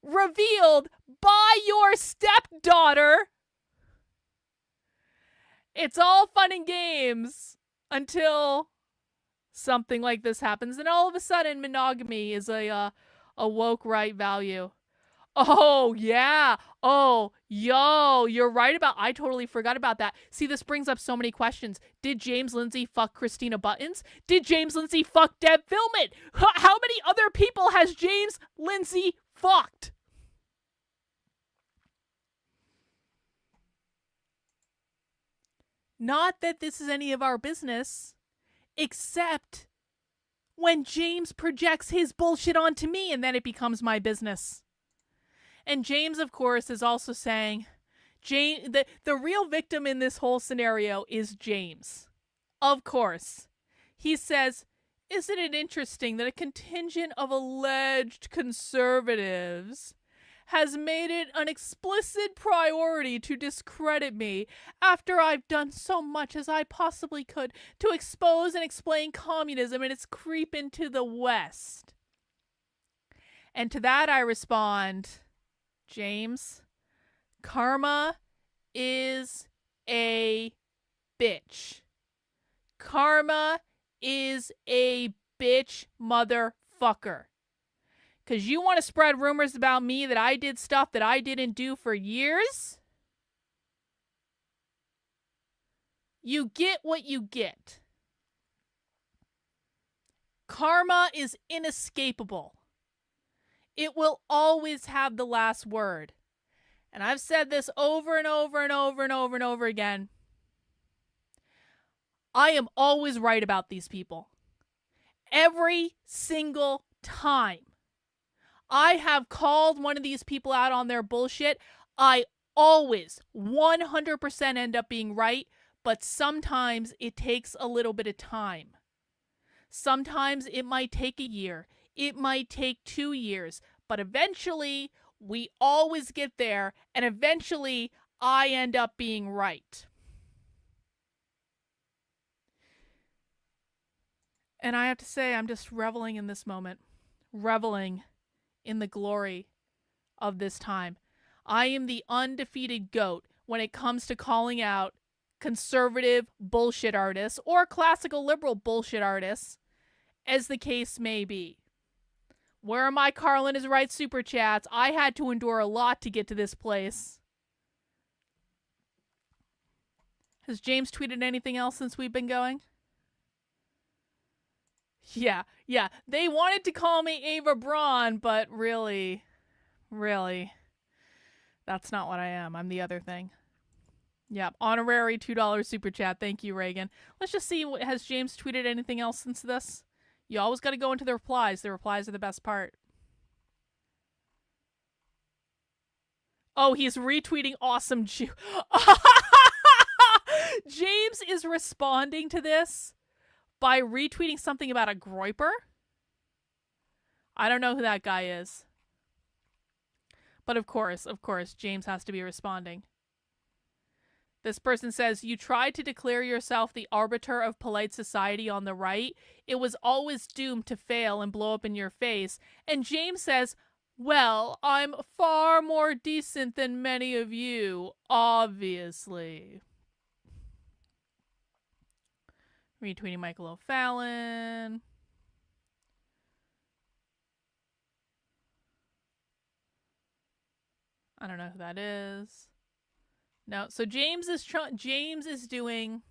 revealed by your stepdaughter. It's all fun and games until something like this happens, and all of a sudden monogamy is a woke right value. Oh, yeah. Oh, yo, you're right about, I totally forgot about that. See, this brings up so many questions. Did James Lindsay fuck Christina Buttons? Did James Lindsay fuck Deb Filmon? How many other people has James Lindsay fucked? Not that this is any of our business, except when James projects his bullshit onto me and then it becomes my business. And James, of course, is also saying, the real victim in this whole scenario is James. Of course. He says, isn't it interesting that a contingent of alleged conservatives has made it an explicit priority to discredit me after I've done so much as I possibly could to expose and explain communism and its creep into the West? And to that I respond, James, karma is a bitch. Karma is a bitch motherfucker. Because you want to spread rumors about me that I did stuff that I didn't do for years? You get what you get. Karma is inescapable. It will always have the last word. And I've said this over and over and over and over and over again. I am always right about these people. Every single time I have called one of these people out on their bullshit, I always 100% end up being right, but sometimes it takes a little bit of time. Sometimes it might take a year. It might take 2 years, but eventually we always get there, and eventually I end up being right. And I have to say, I'm just reveling in this moment, reveling in the glory of this time. I am the undefeated GOAT when it comes to calling out conservative bullshit artists or classical liberal bullshit artists, as the case may be. Where are my Carlin is right super chats? I had to endure a lot to get to this place. Has James tweeted anything else since we've been going? Yeah. They wanted to call me Ava Braun, but really, that's not what I am. I'm the other thing. Yep. Honorary $2 super chat. Thank you, Reagan. Let's just see. Has James tweeted anything else since this? You always got to go into the replies. The replies are the best part. Oh, he's retweeting awesome Jew. James is responding to this by retweeting something about a groiper. I don't know who that guy is. But of course, James has to be responding. This person says, you tried to declare yourself the arbiter of polite society on the right. It was always doomed to fail and blow up in your face. And James says, well, I'm far more decent than many of you, obviously. Retweeting Michael O'Fallon. I don't know who that is. No, so James is doing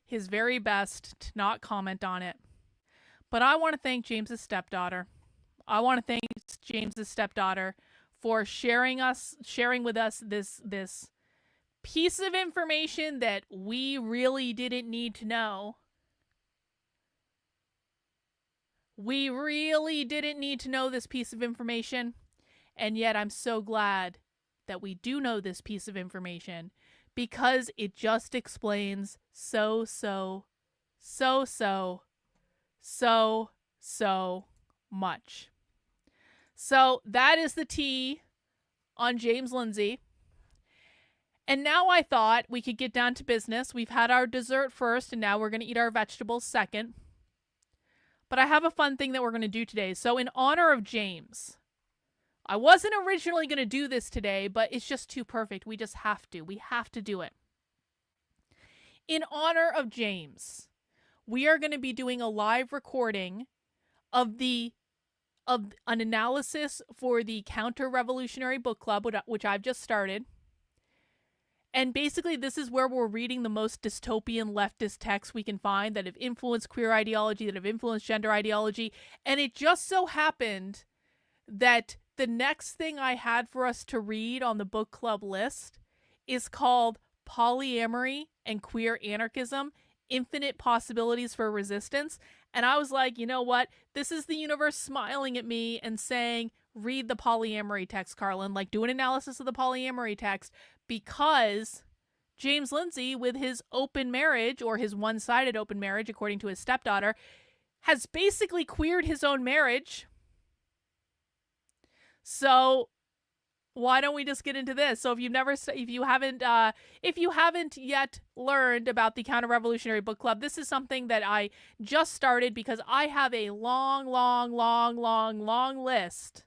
his very best to not comment on it. But I want to thank James's stepdaughter. I want to thank James's stepdaughter for sharing with us this piece of information that we really didn't need to know. We really didn't need to know this piece of information, and yet I'm so glad that we do know this piece of information because it just explains so much. So that is the tea on James Lindsay. And now I thought we could get down to business. We've had our dessert first, and now we're going to eat our vegetables second. But I have a fun thing that we're going to do today. So in honor of James, I wasn't originally going to do this today, but it's just too perfect. We just have to. We have to do it. In honor of James, we are going to be doing a live recording of an analysis for the Counter-Revolutionary Book Club, which I've just started. And basically, this is where we're reading the most dystopian leftist texts we can find that have influenced queer ideology, that have influenced gender ideology. And it just so happened that the next thing I had for us to read on the book club list is called Polyamory and Queer Anarchism, Infinite Possibilities for Resistance. And I was like, you know what? This is the universe smiling at me and saying, read the polyamory text, Carlin. Like, do an analysis of the polyamory text, because James Lindsay, with his open marriage, or his one-sided open marriage, according to his stepdaughter, has basically queered his own marriage. So why don't we just get into this? So if you haven't yet learned about the Counter-Revolutionary Book Club, this is something that I just started because I have a long list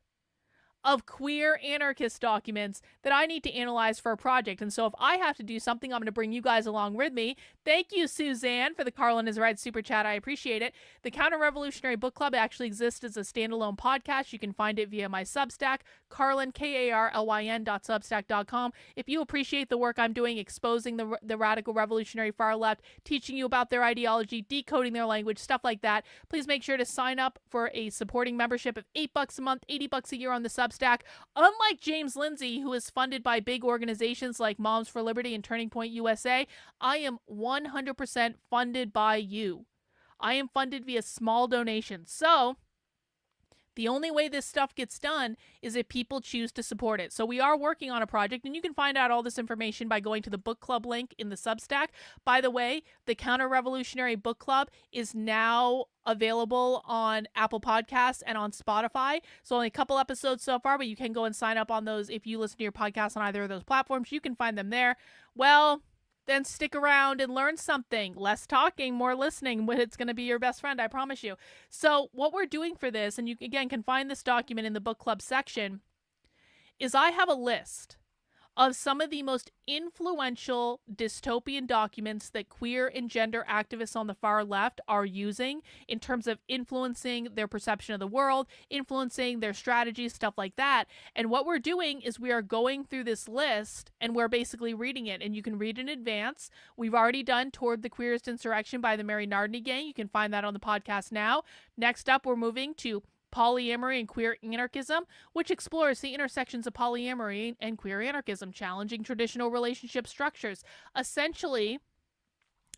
of queer anarchist documents that I need to analyze for a project. And so if I have to do something, I'm going to bring you guys along with me. Thank you, Suzanne, for the Carlin is Right super chat. I appreciate it. The Counter-Revolutionary Book Club actually exists as a standalone podcast. You can find it via my Substack, Carlin, KARLYN.substack.com. If you appreciate the work I'm doing, exposing the radical revolutionary far left, teaching you about their ideology, decoding their language, stuff like that, please make sure to sign up for a supporting membership of $8 a month, $80 a year on the Substack. Unlike James Lindsay, who is funded by big organizations like Moms for Liberty and Turning Point USA, I am 100% funded by you. I am funded via small donations. So the only way this stuff gets done is if people choose to support it. So we are working on a project, and you can find out all this information by going to the book club link in the Substack. By the way, the Counter-Revolutionary Book Club is now available on Apple Podcasts and on Spotify. So only a couple episodes so far, but you can go and sign up on those if you listen to your podcast on either of those platforms. You can find them there. Well, then stick around and learn something. Less talking, more listening. It's going to be your best friend, I promise you. So what we're doing for this, and you again can find this document in the book club section, is I have a list of some of the most influential dystopian documents that queer and gender activists on the far left are using in terms of influencing their perception of the world, influencing their strategies, stuff like that. And what we're doing is we are going through this list and we're basically reading it. And you can read in advance. We've already done Toward the Queerest Insurrection by the Mary Nardini Gang. You can find that on the podcast now. Next up, we're moving to Polyamory and Queer Anarchism, which explores the intersections of polyamory and queer anarchism, challenging traditional relationship structures. Essentially,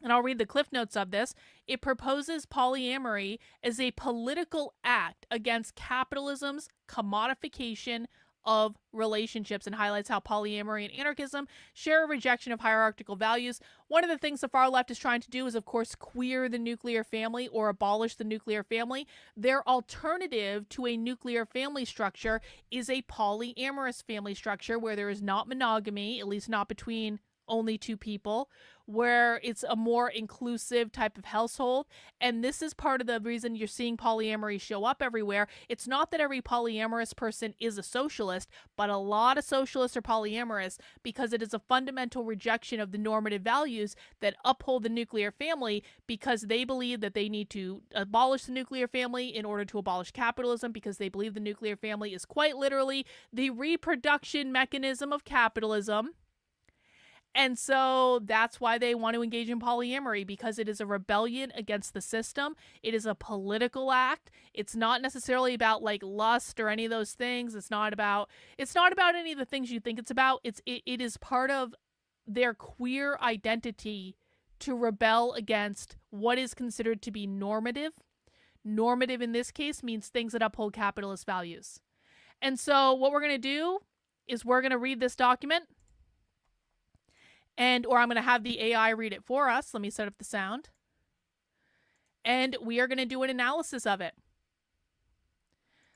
and I'll read the cliff notes of this, it proposes polyamory as a political act against capitalism's commodification of relationships, and highlights how polyamory and anarchism share a rejection of hierarchical values. One of the things the far left is trying to do is, of course, queer the nuclear family or abolish the nuclear family. Their alternative to a nuclear family structure is a polyamorous family structure where there is not monogamy, at least not between only two people, where it's a more inclusive type of household. And this is part of the reason you're seeing polyamory show up everywhere. It's not that every polyamorous person is a socialist, but a lot of socialists are polyamorous because it is a fundamental rejection of the normative values that uphold the nuclear family, because they believe that they need to abolish the nuclear family in order to abolish capitalism, because they believe the nuclear family is quite literally the reproduction mechanism of capitalism. And so that's why they want to engage in polyamory, because it is a rebellion against the system. It is a political act. It's not necessarily about like lust or any of those things. It's not about any of the things you think it's about. It is part of their queer identity to rebel against what is considered to be normative, Normative in this case means things that uphold capitalist values. And so what we're going to do is we're going to read this document, or I'm going to have the AI read it for us. Let me set up the sound. And we are going to do an analysis of it.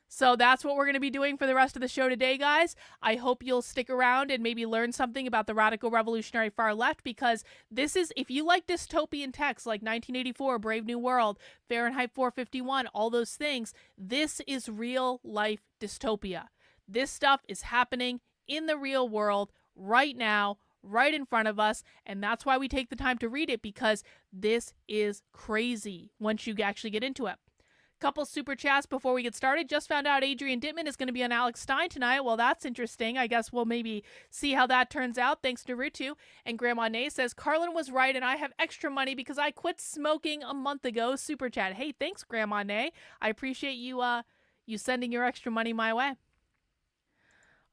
So that's what we're going to be doing for the rest of the show today, guys. I hope you'll stick around and maybe learn something about the radical revolutionary far left, because this is, if you like dystopian texts like 1984, Brave New World, Fahrenheit 451, all those things, this is real life dystopia. This stuff is happening in the real world right now, right in front of us, and that's why we take the time to read it, because this is crazy once you actually get into it. Couple super chats before we get started. Just found out Adrian Dittman is going to be on Alex Stein tonight. Well, that's interesting. I guess we'll maybe see how that turns out. Thanks, Naruto. And Grandma Nay says, Carlin was right and I have extra money because I quit smoking a month ago. Super chat. Hey, thanks, Grandma Nay. I appreciate you sending your extra money my way.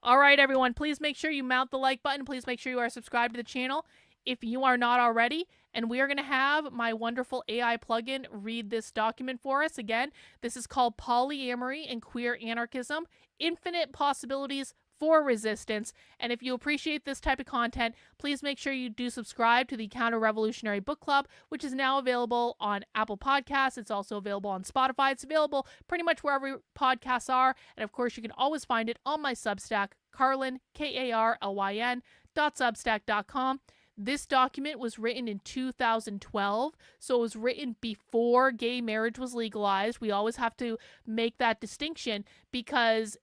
All right, everyone, please make sure you mount the like button. Please make sure you are subscribed to the channel if you are not already. And we are going to have my wonderful AI plugin read this document for us. Again, this is called Polyamory and Queer Anarchism, Infinite Possibilities for Resistance. And if you appreciate this type of content, please make sure you do subscribe to the Counter-Revolutionary Book Club, which is now available on Apple Podcasts. It's also available on Spotify. It's available pretty much wherever podcasts are. And of course, you can always find it on my Substack, Carlin, Karlyn, .substack.com. This document was written in 2012, so it was written before gay marriage was legalized. We always have to make that distinction because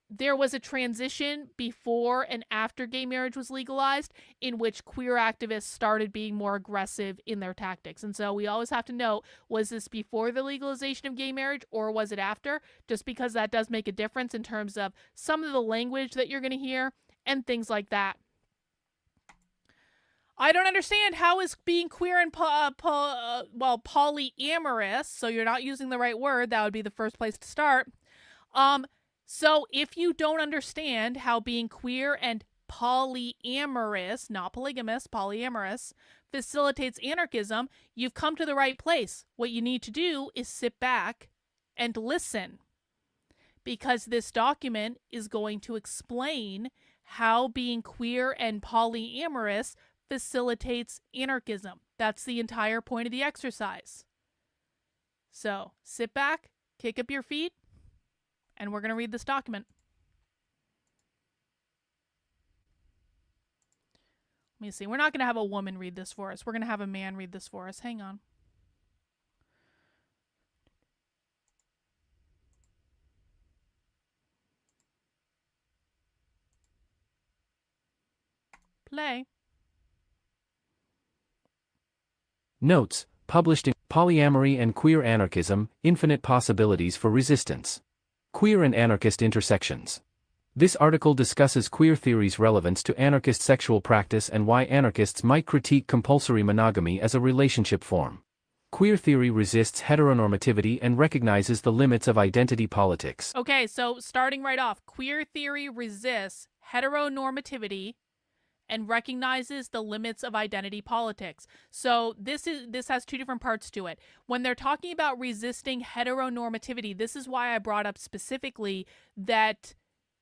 there was a transition before and after gay marriage was legalized in which queer activists started being more aggressive in their tactics. And so we always have to know, was this before the legalization of gay marriage or was it after? Just because that does make a difference in terms of some of the language that you're going to hear and things like that. I don't understand, how is being queer and polyamorous, so you're not using the right word, that would be the first place to start. So if you don't understand how being queer and polyamorous, not polygamous, polyamorous, facilitates anarchism, you've come to the right place. What you need to do is sit back and listen, because this document is going to explain how being queer and polyamorous facilitates anarchism. That's the entire point of the exercise. So sit back, kick up your feet, and we're going to read this document. Let me see. We're not going to have a woman read this for us. We're going to have a man read this for us. Hang on. Play. Notes, published in Polyamory and Queer Anarchism, Infinite Possibilities for Resistance. Queer and Anarchist Intersections. This article discusses queer theory's relevance to anarchist sexual practice and why anarchists might critique compulsory monogamy as a relationship form. Queer theory resists heteronormativity and recognizes the limits of identity politics. Okay, so starting right off, queer theory resists heteronormativity and recognizes the limits of identity politics. So this has two different parts to it. When they're talking about resisting heteronormativity, this is why I brought up specifically that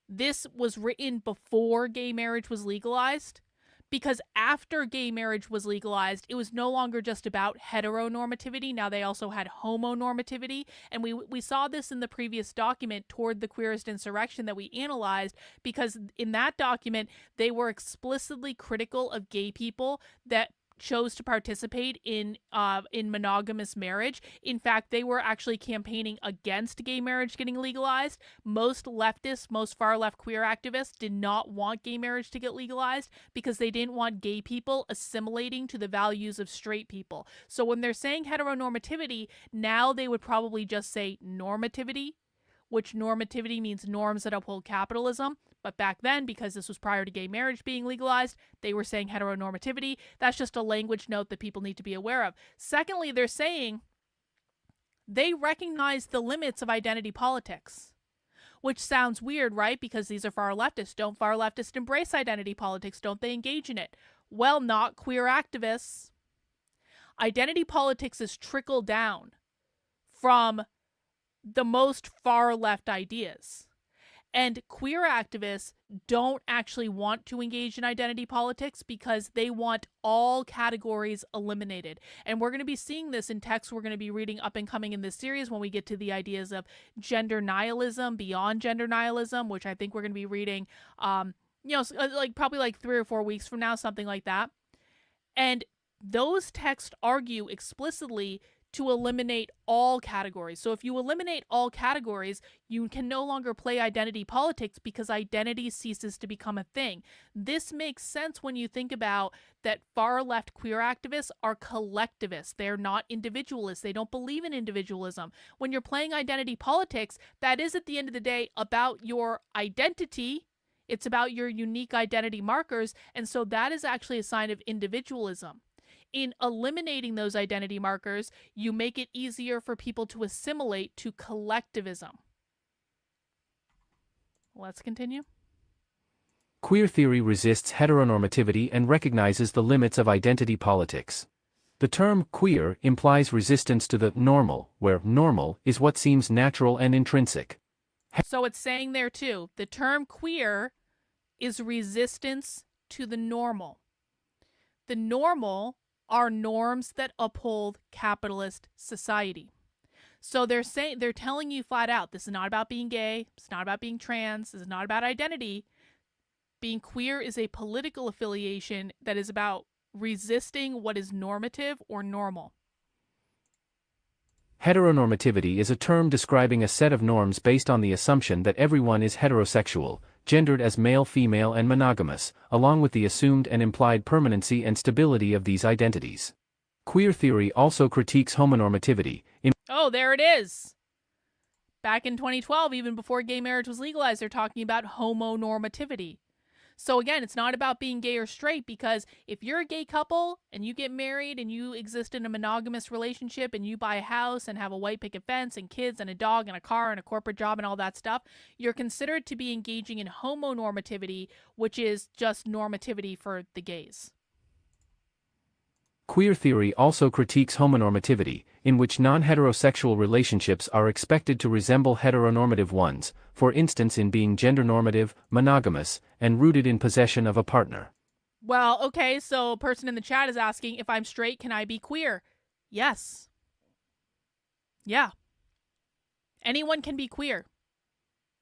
this was written before gay marriage was legalized, because after gay marriage was legalized, it was no longer just about heteronormativity. Now they also had homonormativity. And we saw this in the previous document, Toward the Queerest Insurrection, that we analyzed, because in that document, they were explicitly critical of gay people that chose to participate in monogamous marriage. In fact, they were actually campaigning against gay marriage getting legalized. Most leftists, most far-left queer activists did not want gay marriage to get legalized because they didn't want gay people assimilating to the values of straight people. So when they're saying heteronormativity, now they would probably just say normativity, which normativity means norms that uphold capitalism. But back then, because this was prior to gay marriage being legalized, they were saying heteronormativity. That's just a language note that people need to be aware of. Secondly, they're saying they recognize the limits of identity politics, which sounds weird, right? Because these are far leftists. Don't far leftists embrace identity politics? Don't they engage in it? Well, not queer activists. Identity politics is trickle down from the most far left ideas. And queer activists don't actually want to engage in identity politics because they want all categories eliminated. And we're going to be seeing this in texts we're going to be reading up and coming in this series when we get to the ideas of gender nihilism, beyond gender nihilism, which I think we're going to be reading, like probably like 3 or 4 weeks from now, something like that. And those texts argue explicitly to eliminate all categories. So if you eliminate all categories, you can no longer play identity politics because identity ceases to become a thing. This makes sense when you think about that far left queer activists are collectivists. They're not individualists. They don't believe in individualism. When you're playing identity politics, that is at the end of the day about your identity. It's about your unique identity markers. And so that is actually a sign of individualism. In eliminating those identity markers, you make it easier for people to assimilate to collectivism. Let's continue. Queer theory resists heteronormativity and recognizes the limits of identity politics. The term queer implies resistance to the normal, where normal is what seems natural and intrinsic. So it's saying there too, the term queer is resistance to the normal. The normal are norms that uphold capitalist society. So they're telling you flat out, this is not about being gay, it's not about being trans, this is not about identity. Being queer is a political affiliation that is about resisting what is normative or normal. Heteronormativity is a term describing a set of norms based on the assumption that everyone is heterosexual, gendered as male, female, and monogamous, along with the assumed and implied permanency and stability of these identities. Queer theory also critiques homonormativity. Oh, there it is. Back in 2012, even before gay marriage was legalized, they're talking about homonormativity. So again, it's not about being gay or straight, because if you're a gay couple and you get married and you exist in a monogamous relationship and you buy a house and have a white picket fence and kids and a dog and a car and a corporate job and all that stuff, you're considered to be engaging in homonormativity, which is just normativity for the gays. Queer theory also critiques homonormativity, in which non-heterosexual relationships are expected to resemble heteronormative ones, for instance in being gender-normative, monogamous, and rooted in possession of a partner. Well, okay, so a person in the chat is asking, if I'm straight, can I be queer? Yes. Yeah. Anyone can be queer.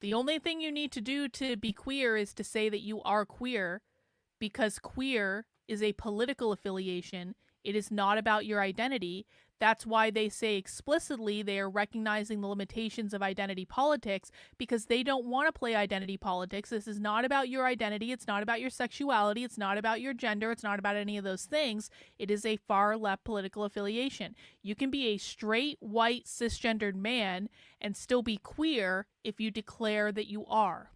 The only thing you need to do to be queer is to say that you are queer, because queer is a political affiliation. It is not about your identity. That's why they say explicitly they are recognizing the limitations of identity politics, because they don't want to play identity politics. This is not about your identity. It's not about your sexuality. It's not about your gender. It's not about any of those things. It is a far left political affiliation. You can be a straight, white, cisgendered man and still be queer if you declare that you are.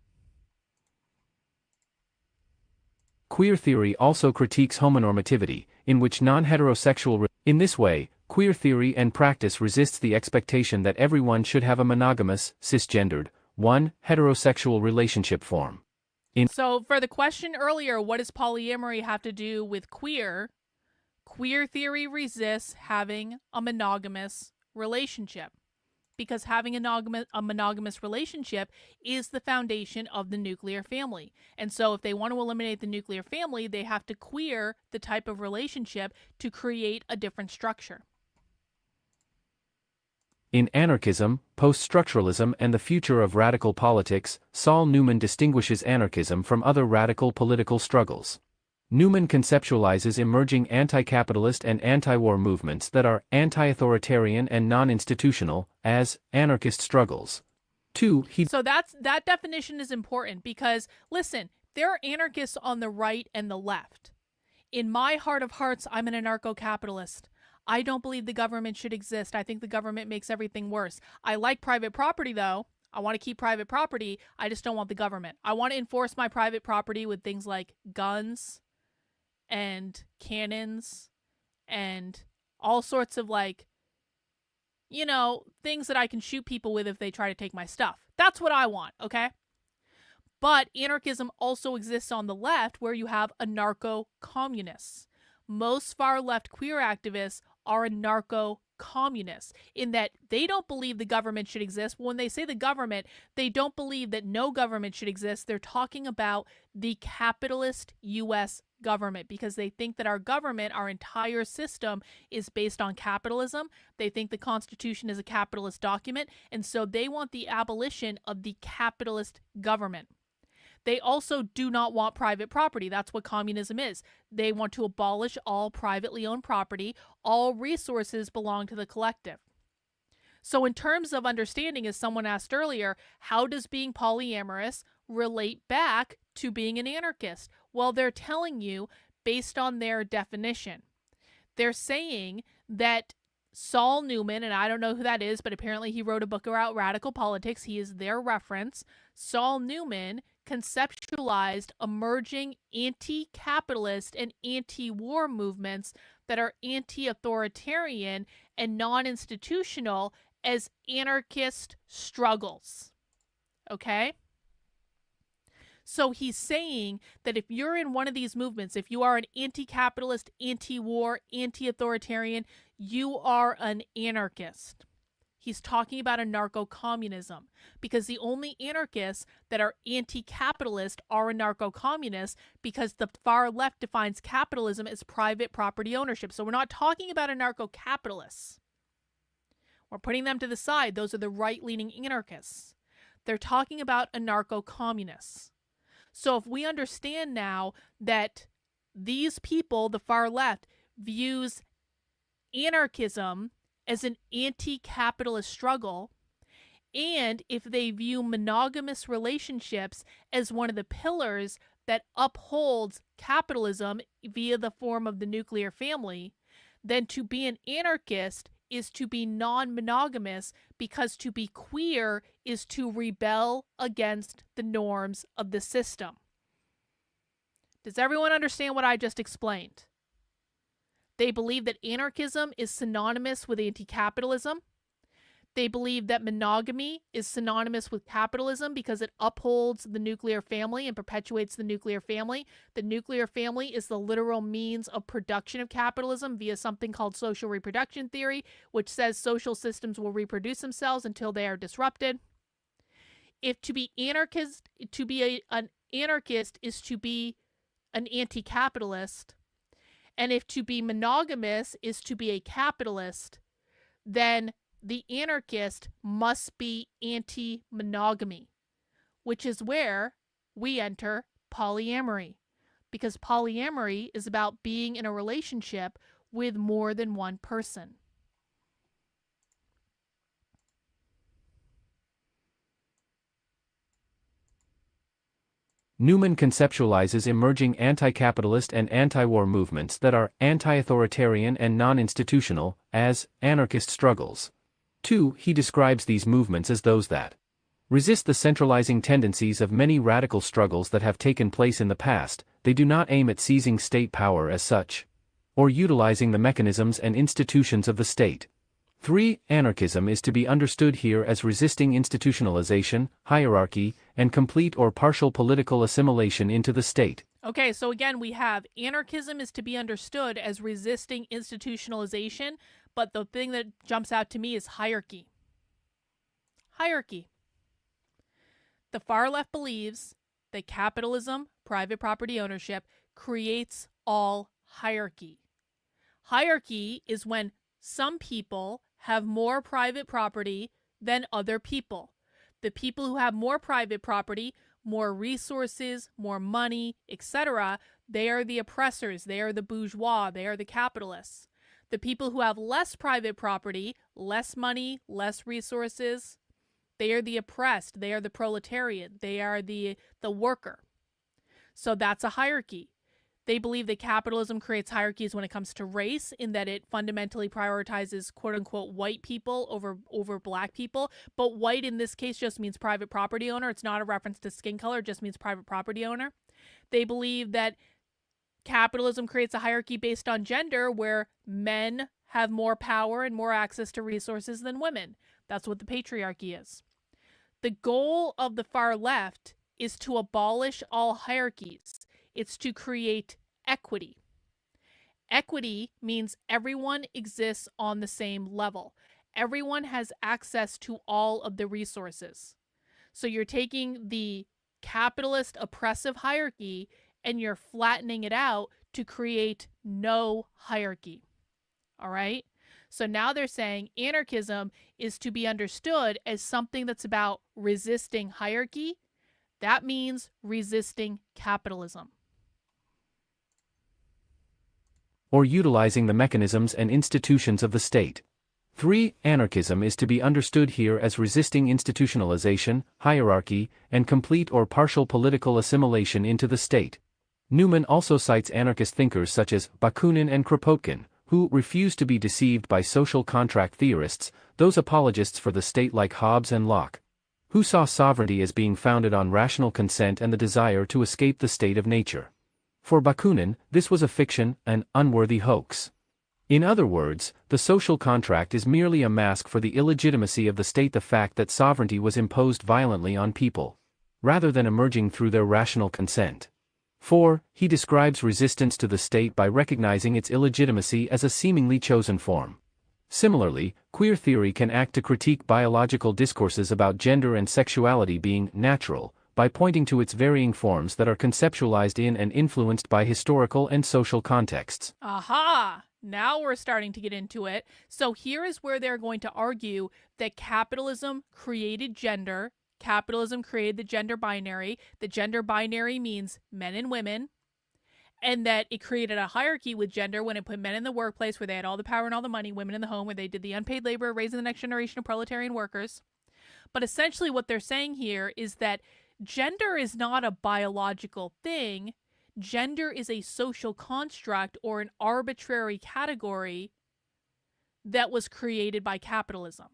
Queer theory also critiques homonormativity, in which non-heterosexual in this way, queer theory and practice resists the expectation that everyone should have a monogamous, cisgendered, heterosexual relationship form. So for the question earlier, what does polyamory have to do with queer? Queer theory resists having a monogamous relationship, because having a monogamous relationship is the foundation of the nuclear family. And so if they want to eliminate the nuclear family, they have to queer the type of relationship to create a different structure. In Anarchism, Post-Structuralism and the Future of Radical Politics, Saul Newman distinguishes anarchism from other radical political struggles. Newman conceptualizes emerging anti-capitalist and anti-war movements that are anti-authoritarian and non-institutional as anarchist struggles. So that definition is important, because listen, there are anarchists on the right and the left. In my heart of hearts, I'm an anarcho-capitalist. I don't believe the government should exist. I think the government makes everything worse. I like private property though. I want to keep private property. I just don't want the government. I want to enforce my private property with things like guns and cannons and all sorts of things that I can shoot people with if they try to take my stuff. That's what I want, okay? But anarchism also exists on the left, where you have anarcho-communists. Most far-left queer activists are anarcho communists in that they don't believe the government should exist. When they say the government, they don't believe that no government should exist. They're talking about the capitalist U.S. government because they think that our government, our entire system, is based on capitalism. They think the Constitution is a capitalist document, and so they want the abolition of the capitalist government. They also do not want private property. That's what communism is. They want to abolish all privately owned property. All resources belong to the collective. So in terms of understanding, as someone asked earlier, how does being polyamorous relate back to being an anarchist? Well, they're telling you based on their definition. They're saying that Saul Newman, and I don't know who that is, but apparently he wrote a book about radical politics. He is their reference. Saul Newman conceptualized emerging anti-capitalist and anti-war movements that are anti-authoritarian and non-institutional as anarchist struggles. Okay? So he's saying that if you're in one of these movements, if you are an anti-capitalist, anti-war, anti-authoritarian, you are an anarchist. He's talking about anarcho-communism because the only anarchists that are anti-capitalist are anarcho-communists because the far left defines capitalism as private property ownership. So we're not talking about anarcho-capitalists. We're putting them to the side. Those are the right-leaning anarchists. They're talking about anarcho-communists. So if we understand now that these people, the far left, views anarchism as an anti-capitalist struggle, and if they view monogamous relationships as one of the pillars that upholds capitalism via the form of the nuclear family, then to be an anarchist is to be non-monogamous, because to be queer is to rebel against the norms of the system. Does everyone understand what I just explained? They believe that anarchism is synonymous with anti-capitalism. They believe that monogamy is synonymous with capitalism because it upholds the nuclear family and perpetuates the nuclear family. The nuclear family is the literal means of production of capitalism via something called social reproduction theory, which says social systems will reproduce themselves until they are disrupted. If to be anarchist, an anarchist is to be an anti-capitalist, and if to be monogamous is to be a capitalist, then the anarchist must be anti-monogamy, which is where we enter polyamory, because polyamory is about being in a relationship with more than one person. Newman conceptualizes emerging anti-capitalist and anti-war movements that are anti-authoritarian and non-institutional as anarchist struggles. 2. He describes these movements as those that resist the centralizing tendencies of many radical struggles that have taken place in the past. They do not aim at seizing state power as such, or utilizing the mechanisms and institutions of the state. 3. Anarchism is to be understood here as resisting institutionalization, hierarchy, and complete or partial political assimilation into the state. Okay, so again, we have anarchism is to be understood as resisting institutionalization, but the thing that jumps out to me is hierarchy. Hierarchy. The far left believes that capitalism, private property ownership, creates all hierarchy. Hierarchy is when some people have more private property than other people. The people who have more private property, more resources, more money, etc., they are the oppressors, they are the bourgeois, they are the capitalists. The people who have less private property, less money, less resources, they are the oppressed, they are the proletariat, they are the worker. So that's a hierarchy. They believe that capitalism creates hierarchies when it comes to race, in that it fundamentally prioritizes quote-unquote white people over black people. But white in this case just means private property owner. It's not a reference to skin color, it just means private property owner. They believe that capitalism creates a hierarchy based on gender, where men have more power and more access to resources than women. That's what the patriarchy is. The goal of the far left is to abolish all hierarchies. It's to create equity. Equity means everyone exists on the same level. Everyone has access to all of the resources. So you're taking the capitalist oppressive hierarchy and you're flattening it out to create no hierarchy. All right? So now they're saying anarchism is to be understood as something that's about resisting hierarchy. That means resisting capitalism. Or utilizing the mechanisms and institutions of the state. 3. Anarchism is to be understood here as resisting institutionalization, hierarchy, and complete or partial political assimilation into the state. Newman also cites anarchist thinkers such as Bakunin and Kropotkin, who refuse to be deceived by social contract theorists, those apologists for the state like Hobbes and Locke, who saw sovereignty as being founded on rational consent and the desire to escape the state of nature. For Bakunin, this was a fiction, an unworthy hoax. In other words, the social contract is merely a mask for the illegitimacy of the state, the fact that sovereignty was imposed violently on people, rather than emerging through their rational consent. 4. He describes resistance to the state by recognizing its illegitimacy as a seemingly chosen form. Similarly, queer theory can act to critique biological discourses about gender and sexuality being natural, by pointing to its varying forms that are conceptualized in and influenced by historical and social contexts. Aha! Now we're starting to get into it. So here is where they're going to argue that capitalism created gender. Capitalism created the gender binary. The gender binary means men and women. And that it created a hierarchy with gender when it put men in the workplace where they had all the power and all the money, women in the home where they did the unpaid labor, raising the next generation of proletarian workers. But essentially what they're saying here is that gender is not a biological thing. Gender is a social construct or an arbitrary category that was created by capitalism.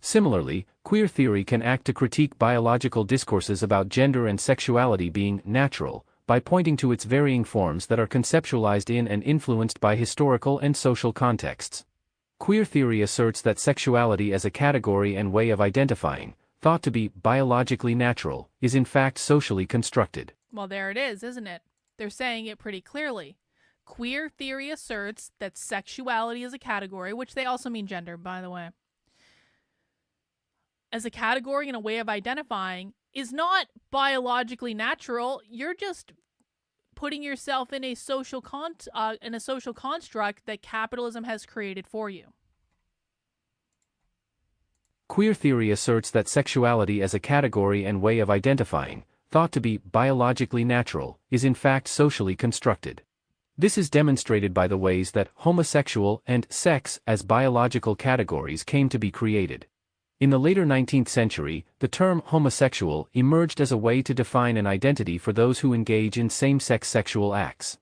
Similarly, queer theory can act to critique biological discourses about gender and sexuality being natural, by pointing to its varying forms that are conceptualized in and influenced by historical and social contexts. Queer theory asserts that sexuality as a category and way of identifying, thought to be biologically natural, is in fact socially constructed. Well, there it is, isn't it? They're saying it pretty clearly. Queer theory asserts that sexuality as a category, which they also mean gender, by the way, as a category and a way of identifying is not biologically natural. You're just putting yourself in a social construct that capitalism has created for you. Queer theory asserts that sexuality as a category and way of identifying, thought to be biologically natural, is in fact socially constructed. This is demonstrated by the ways that homosexual and sex as biological categories came to be created. In the later 19th century, the term homosexual emerged as a way to define an identity for those who engage in same-sex sexual acts.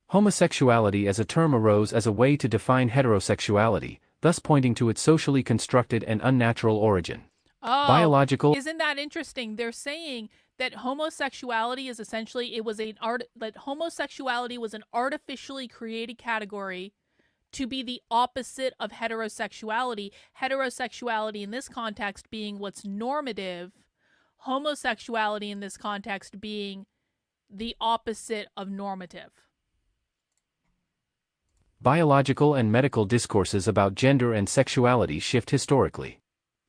Homosexuality as a term arose as a way to define heterosexuality, thus pointing to its socially constructed and unnatural origin. Oh, Biological. Isn't that interesting? They're saying that homosexuality is essentially that homosexuality was an artificially created category to be the opposite of heterosexuality. Heterosexuality in this context being what's normative, homosexuality in this context being the opposite of normative. Biological and medical discourses about gender and sexuality shift historically.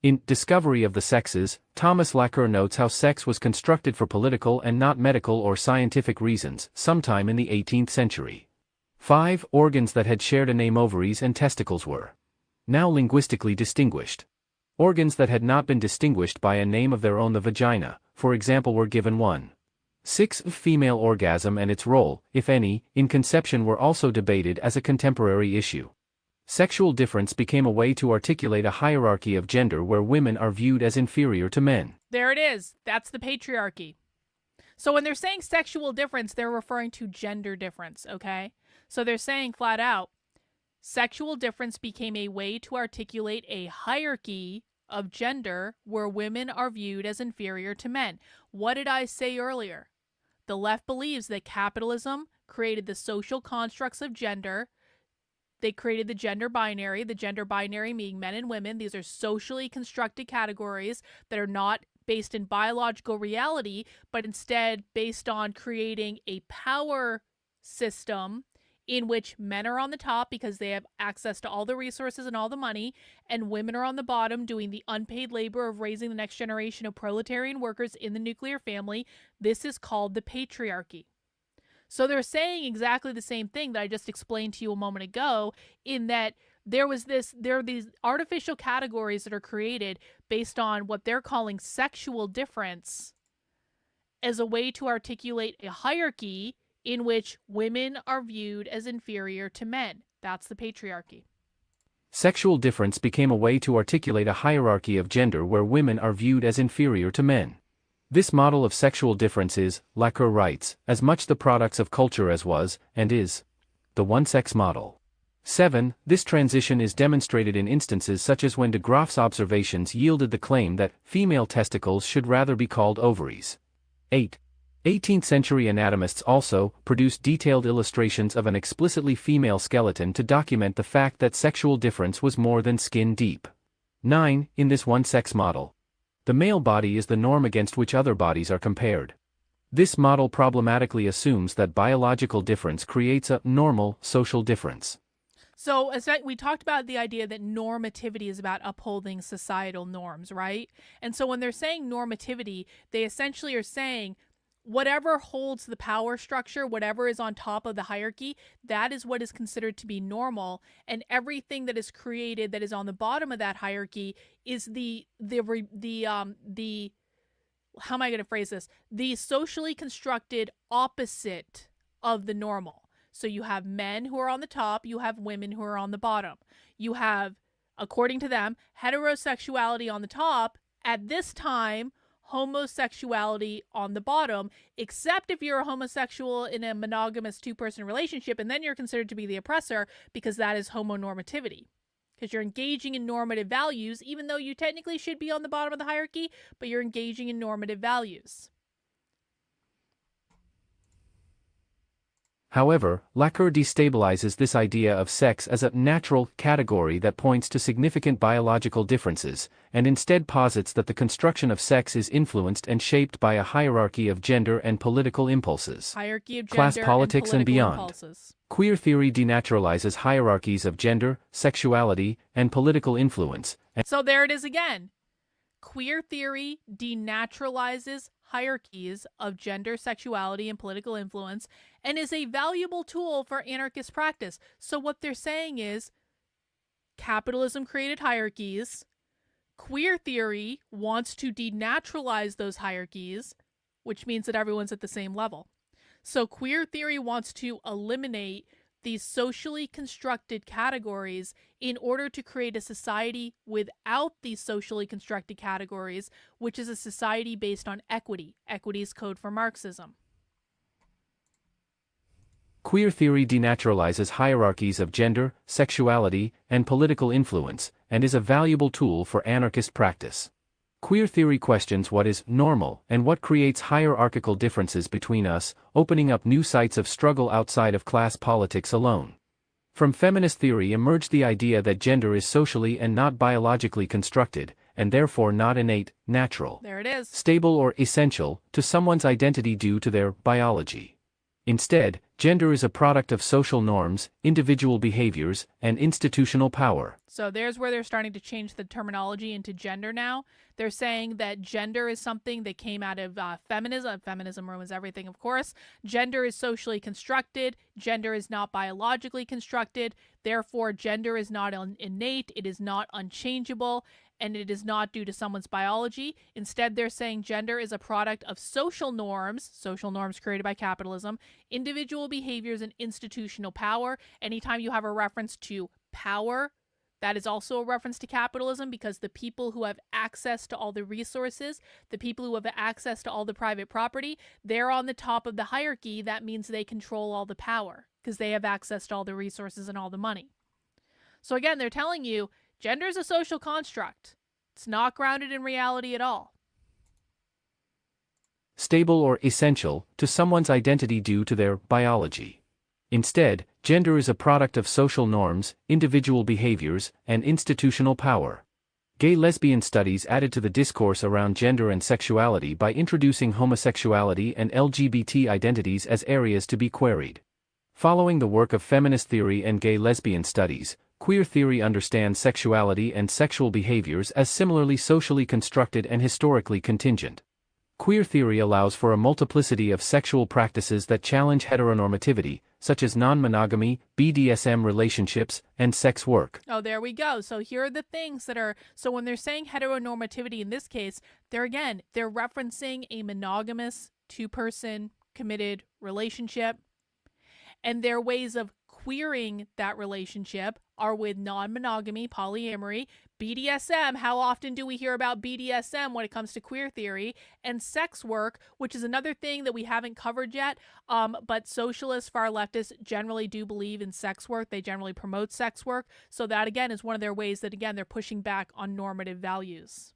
In Discovery of the Sexes, Thomas Laqueur notes how sex was constructed for political and not medical or scientific reasons, sometime in the 18th century. 5 organs that had shared a name, ovaries and testicles, were now linguistically distinguished. Organs that had not been distinguished by a name of their own, the vagina, for example, were given one. 6 female orgasm and its role, if any, in conception were also debated as a contemporary issue. Sexual difference became a way to articulate a hierarchy of gender where women are viewed as inferior to men. There it is. That's the patriarchy. So when they're saying sexual difference, they're referring to gender difference, okay? So they're saying flat out, sexual difference became a way to articulate a hierarchy of gender where women are viewed as inferior to men. What did I say earlier? The left believes that capitalism created the social constructs of gender. They created the gender binary being men and women. These are socially constructed categories that are not based in biological reality, but instead based on creating a power system in which men are on the top because they have access to all the resources and all the money, and women are on the bottom doing the unpaid labor of raising the next generation of proletarian workers in the nuclear family. This is called the patriarchy. So they're saying exactly the same thing that I just explained to you a moment ago, in that there are these artificial categories that are created based on what they're calling sexual difference as a way to articulate a hierarchy in which women are viewed as inferior to men. That's the patriarchy. Sexual difference became a way to articulate a hierarchy of gender where women are viewed as inferior to men. This model of sexual difference is, Lacan writes, as much the products of culture as was, and is, the one-sex model. 7. This transition is demonstrated in instances such as when de Graaff's observations yielded the claim that female testicles should rather be called ovaries. 8. 18th-century anatomists also produced detailed illustrations of an explicitly female skeleton to document the fact that sexual difference was more than skin deep. 9. In this one-sex model, the male body is the norm against which other bodies are compared. This model problematically assumes that biological difference creates a normal social difference. So as we talked about the idea that normativity is about upholding societal norms, right? And so when they're saying normativity, they essentially are saying whatever holds the power structure, whatever is on top of the hierarchy, that is what is considered to be normal, and everything that is created that is on the bottom of that hierarchy is the how am I going to phrase this? The socially constructed opposite of the normal. So you have men who are on the top, you have women who are on the bottom. You have, according to them, heterosexuality on the top, at this time, homosexuality on the bottom, except if you're a homosexual in a monogamous two-person relationship, and then you're considered to be the oppressor because that is homonormativity. Because you're engaging in normative values, even though you technically should be on the bottom of the hierarchy, but you're engaging in normative values. However, Lacan destabilizes this idea of sex as a natural category that points to significant biological differences, and instead posits that the construction of sex is influenced and shaped by a hierarchy of gender and political impulses. Hierarchy of gender class politics and beyond. Impulses. Queer theory denaturalizes hierarchies of gender, sexuality, and political influence. So there it is again. Queer theory denaturalizes hierarchies of gender, sexuality, and political influence, and is a valuable tool for anarchist practice. So what they're saying is, capitalism created hierarchies. Queer theory wants to denaturalize those hierarchies, which means that everyone's at the same level. So queer theory wants to eliminate these socially constructed categories in order to create a society without these socially constructed categories, which is a society based on equity. Equity is code for Marxism. Queer theory denaturalizes hierarchies of gender, sexuality, and political influence, and is a valuable tool for anarchist practice. Queer theory questions what is normal and what creates hierarchical differences between us, opening up new sites of struggle outside of class politics alone. From feminist theory emerged the idea that gender is socially and not biologically constructed, and therefore not innate, natural, there it is, stable or essential, to someone's identity due to their biology. Instead, gender is a product of social norms, individual behaviors, and institutional power. So there's where they're starting to change the terminology into gender now. They're saying that gender is something that came out of feminism. Feminism was everything, of course. Gender is socially constructed. Gender is not biologically constructed. Therefore, gender is not innate. It is not unchangeable. And it is not due to someone's biology. Instead, they're saying gender is a product of social norms created by capitalism, individual behaviors, and institutional power. Anytime you have a reference to power, that is also a reference to capitalism, because the people who have access to all the resources, the people who have access to all the private property, they're on the top of the hierarchy. That means they control all the power because they have access to all the resources and all the money. So again, they're telling you, gender is a social construct. It's not grounded in reality at all. Stable or essential to someone's identity due to their biology. Instead, gender is a product of social norms, individual behaviors, and institutional power. Gay-lesbian studies added to the discourse around gender and sexuality by introducing homosexuality and LGBT identities as areas to be queried. Following the work of feminist theory and gay lesbian studies, queer theory understands sexuality and sexual behaviors as similarly socially constructed and historically contingent. Queer theory allows for a multiplicity of sexual practices that challenge heteronormativity, such as non-monogamy, BDSM relationships, and sex work. Oh, there we go. So here are the things that are, so when they're saying heteronormativity in this case, they're referencing a monogamous two-person committed relationship. And their ways of queering that relationship are with non-monogamy, polyamory, BDSM. How often do we hear about BDSM when it comes to queer theory? And sex work, which is another thing that we haven't covered yet. But socialists, far leftists generally do believe in sex work. They generally promote sex work. So that, again, is one of their ways that, again, they're pushing back on normative values.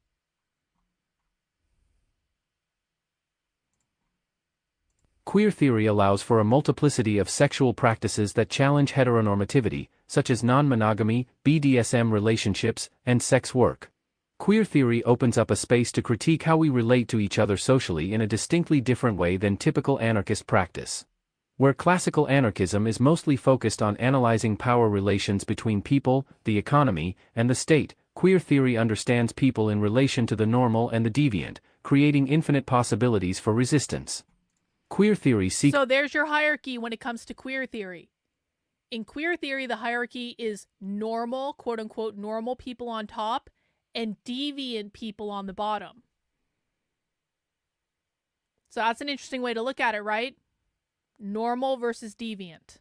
Queer theory allows for a multiplicity of sexual practices that challenge heteronormativity, such as non-monogamy, BDSM relationships, and sex work. Queer theory opens up a space to critique how we relate to each other socially in a distinctly different way than typical anarchist practice. Where classical anarchism is mostly focused on analyzing power relations between people, the economy, and the state, queer theory understands people in relation to the normal and the deviant, creating infinite possibilities for resistance. Queer theory seeks... So there's your hierarchy when it comes to queer theory. In queer theory, the hierarchy is normal, quote-unquote, normal people on top and deviant people on the bottom. So that's an interesting way to look at it, right? Normal versus deviant.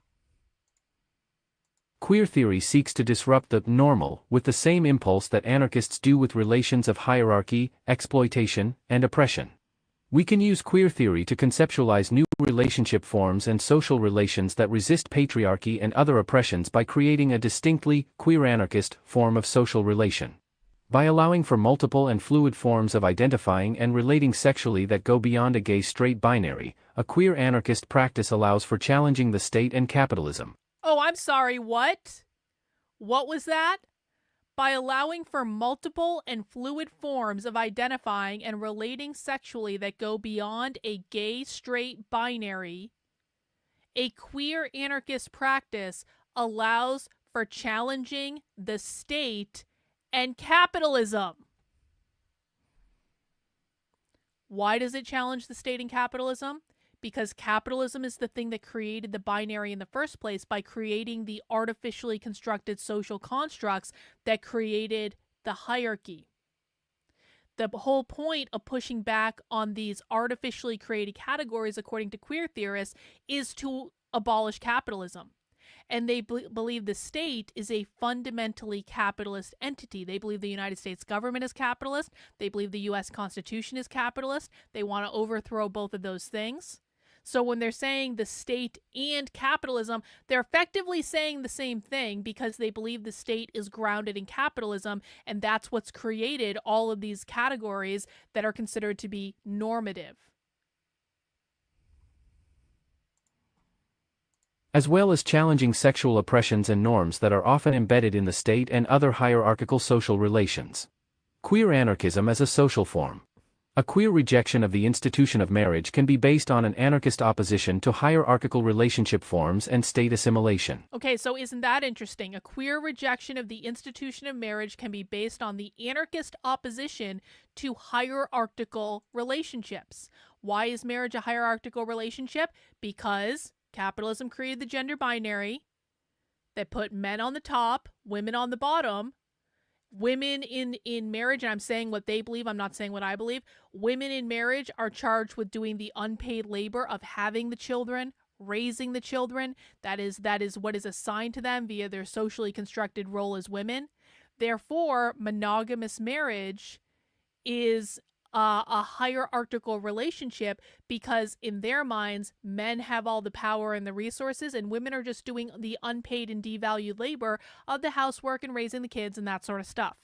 Queer theory seeks to disrupt the normal with the same impulse that anarchists do with relations of hierarchy, exploitation, and oppression. We can use queer theory to conceptualize new relationship forms and social relations that resist patriarchy and other oppressions by creating a distinctly queer anarchist form of social relation. By allowing for multiple and fluid forms of identifying and relating sexually that go beyond a gay-straight binary, a queer anarchist practice allows for challenging the state and capitalism. Oh, I'm sorry, what? What was that? By allowing for multiple and fluid forms of identifying and relating sexually that go beyond a gay-straight binary, a queer anarchist practice allows for challenging the state and capitalism. Why does it challenge the state and capitalism? Because capitalism is the thing that created the binary in the first place by creating the artificially constructed social constructs that created the hierarchy. The whole point of pushing back on these artificially created categories, according to queer theorists, is to abolish capitalism. And they believe the state is a fundamentally capitalist entity. They believe the United States government is capitalist. They believe the U.S. Constitution is capitalist. They want to overthrow both of those things. So when they're saying the state and capitalism, they're effectively saying the same thing because they believe the state is grounded in capitalism, and that's what's created all of these categories that are considered to be normative. As well as challenging sexual oppressions and norms that are often embedded in the state and other hierarchical social relations. Queer anarchism as a social form. A queer rejection of the institution of marriage can be based on an anarchist opposition to hierarchical relationship forms and state assimilation. Okay, so isn't that interesting? A queer rejection of the institution of marriage can be based on the anarchist opposition to hierarchical relationships. Why is marriage a hierarchical relationship? Because capitalism created the gender binary that put men on the top, women on the bottom. Women in marriage, and I'm saying what they believe, I'm not saying what I believe, women in marriage are charged with doing the unpaid labor of having the children, raising the children. That is what is assigned to them via their socially constructed role as women. Therefore, monogamous marriage is a hierarchical relationship because in their minds, men have all the power and the resources, and women are just doing the unpaid and devalued labor of the housework and raising the kids and that sort of stuff.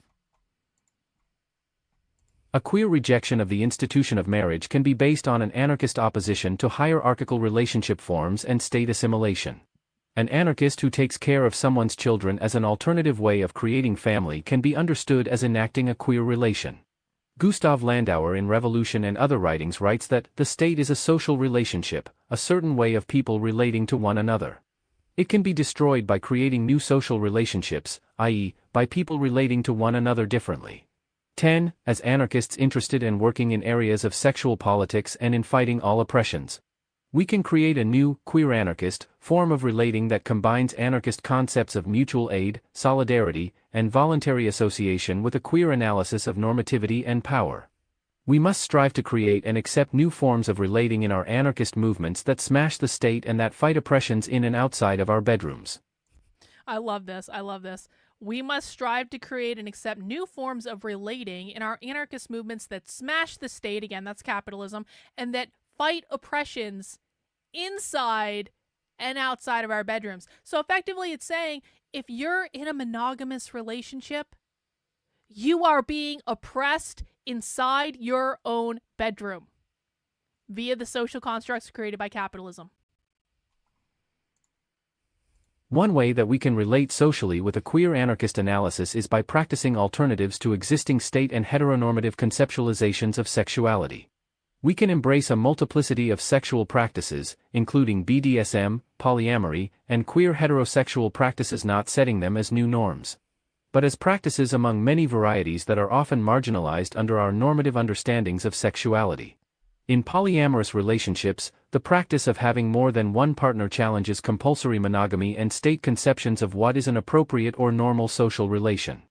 A queer rejection of the institution of marriage can be based on an anarchist opposition to hierarchical relationship forms and state assimilation. An anarchist who takes care of someone's children as an alternative way of creating family can be understood as enacting a queer relation. Gustav Landauer in Revolution and other writings writes that the state is a social relationship, a certain way of people relating to one another. It can be destroyed by creating new social relationships, i.e., by people relating to one another differently. 10. As anarchists interested in working in areas of sexual politics and in fighting all oppressions, we can create a new, queer anarchist, form of relating that combines anarchist concepts of mutual aid, solidarity, and voluntary association with a queer analysis of normativity and power. We must strive to create and accept new forms of relating in our anarchist movements that smash the state and that fight oppressions in and outside of our bedrooms. I love this. I love this. We must strive to create and accept new forms of relating in our anarchist movements that smash the state, again, that's capitalism, and that fight oppressions inside and outside of our bedrooms. So effectively it's saying if you're in a monogamous relationship, you are being oppressed inside your own bedroom via the social constructs created by capitalism. One way that we can relate socially with a queer anarchist analysis is by practicing alternatives to existing state and heteronormative conceptualizations of sexuality. We can embrace a multiplicity of sexual practices, including BDSM, polyamory, and queer heterosexual practices, not setting them as new norms, but as practices among many varieties that are often marginalized under our normative understandings of sexuality. In polyamorous relationships, the practice of having more than one partner challenges compulsory monogamy and state conceptions of what is an appropriate or normal social relation.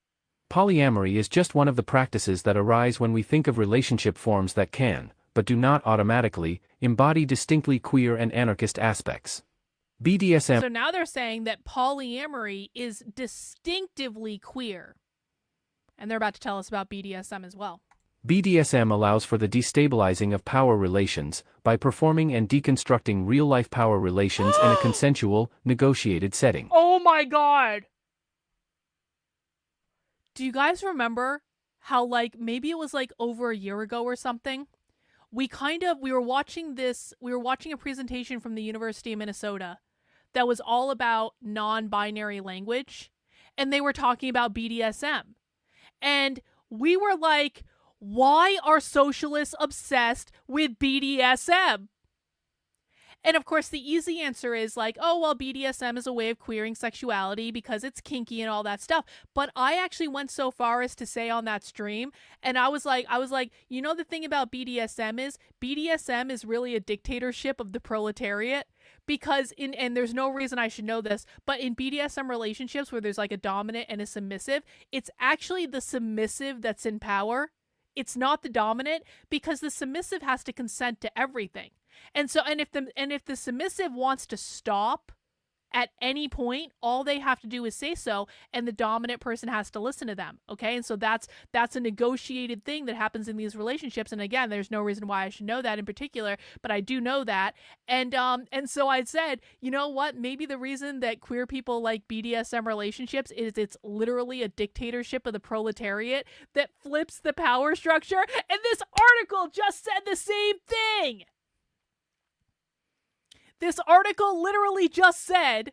Polyamory is just one of the practices that arise when we think of relationship forms that can, but do not automatically, embody distinctly queer and anarchist aspects. BDSM. So now they're saying that polyamory is distinctively queer. And they're about to tell us about BDSM as well. BDSM allows for the destabilizing of power relations by performing and deconstructing real-life power relations in a consensual, negotiated setting. Oh my god! Do you guys remember how, like, maybe it was like over a year ago or something? We were watching a presentation from the University of Minnesota that was all about non-binary language, and they were talking about BDSM. And we were like, why are socialists obsessed with BDSM? And of course, the easy answer is like, oh, well, BDSM is a way of queering sexuality because it's kinky and all that stuff. But I actually went so far as to say on that stream, and I was like, you know, the thing about BDSM is really a dictatorship of the proletariat. Because and there's no reason I should know this, but in BDSM relationships where there's like a dominant and a submissive, it's actually the submissive that's in power. It's not the dominant, because the submissive has to consent to everything. And so, and if the submissive wants to stop at any point, all they have to do is say so, and the dominant person has to listen to them. Okay. And so that's a negotiated thing that happens in these relationships. And again, there's no reason why I should know that in particular, but I do know that. And so I said, you know what, maybe the reason that queer people like BDSM relationships is it's literally a dictatorship of the proletariat that flips the power structure. And this article just said the same thing. This article literally just said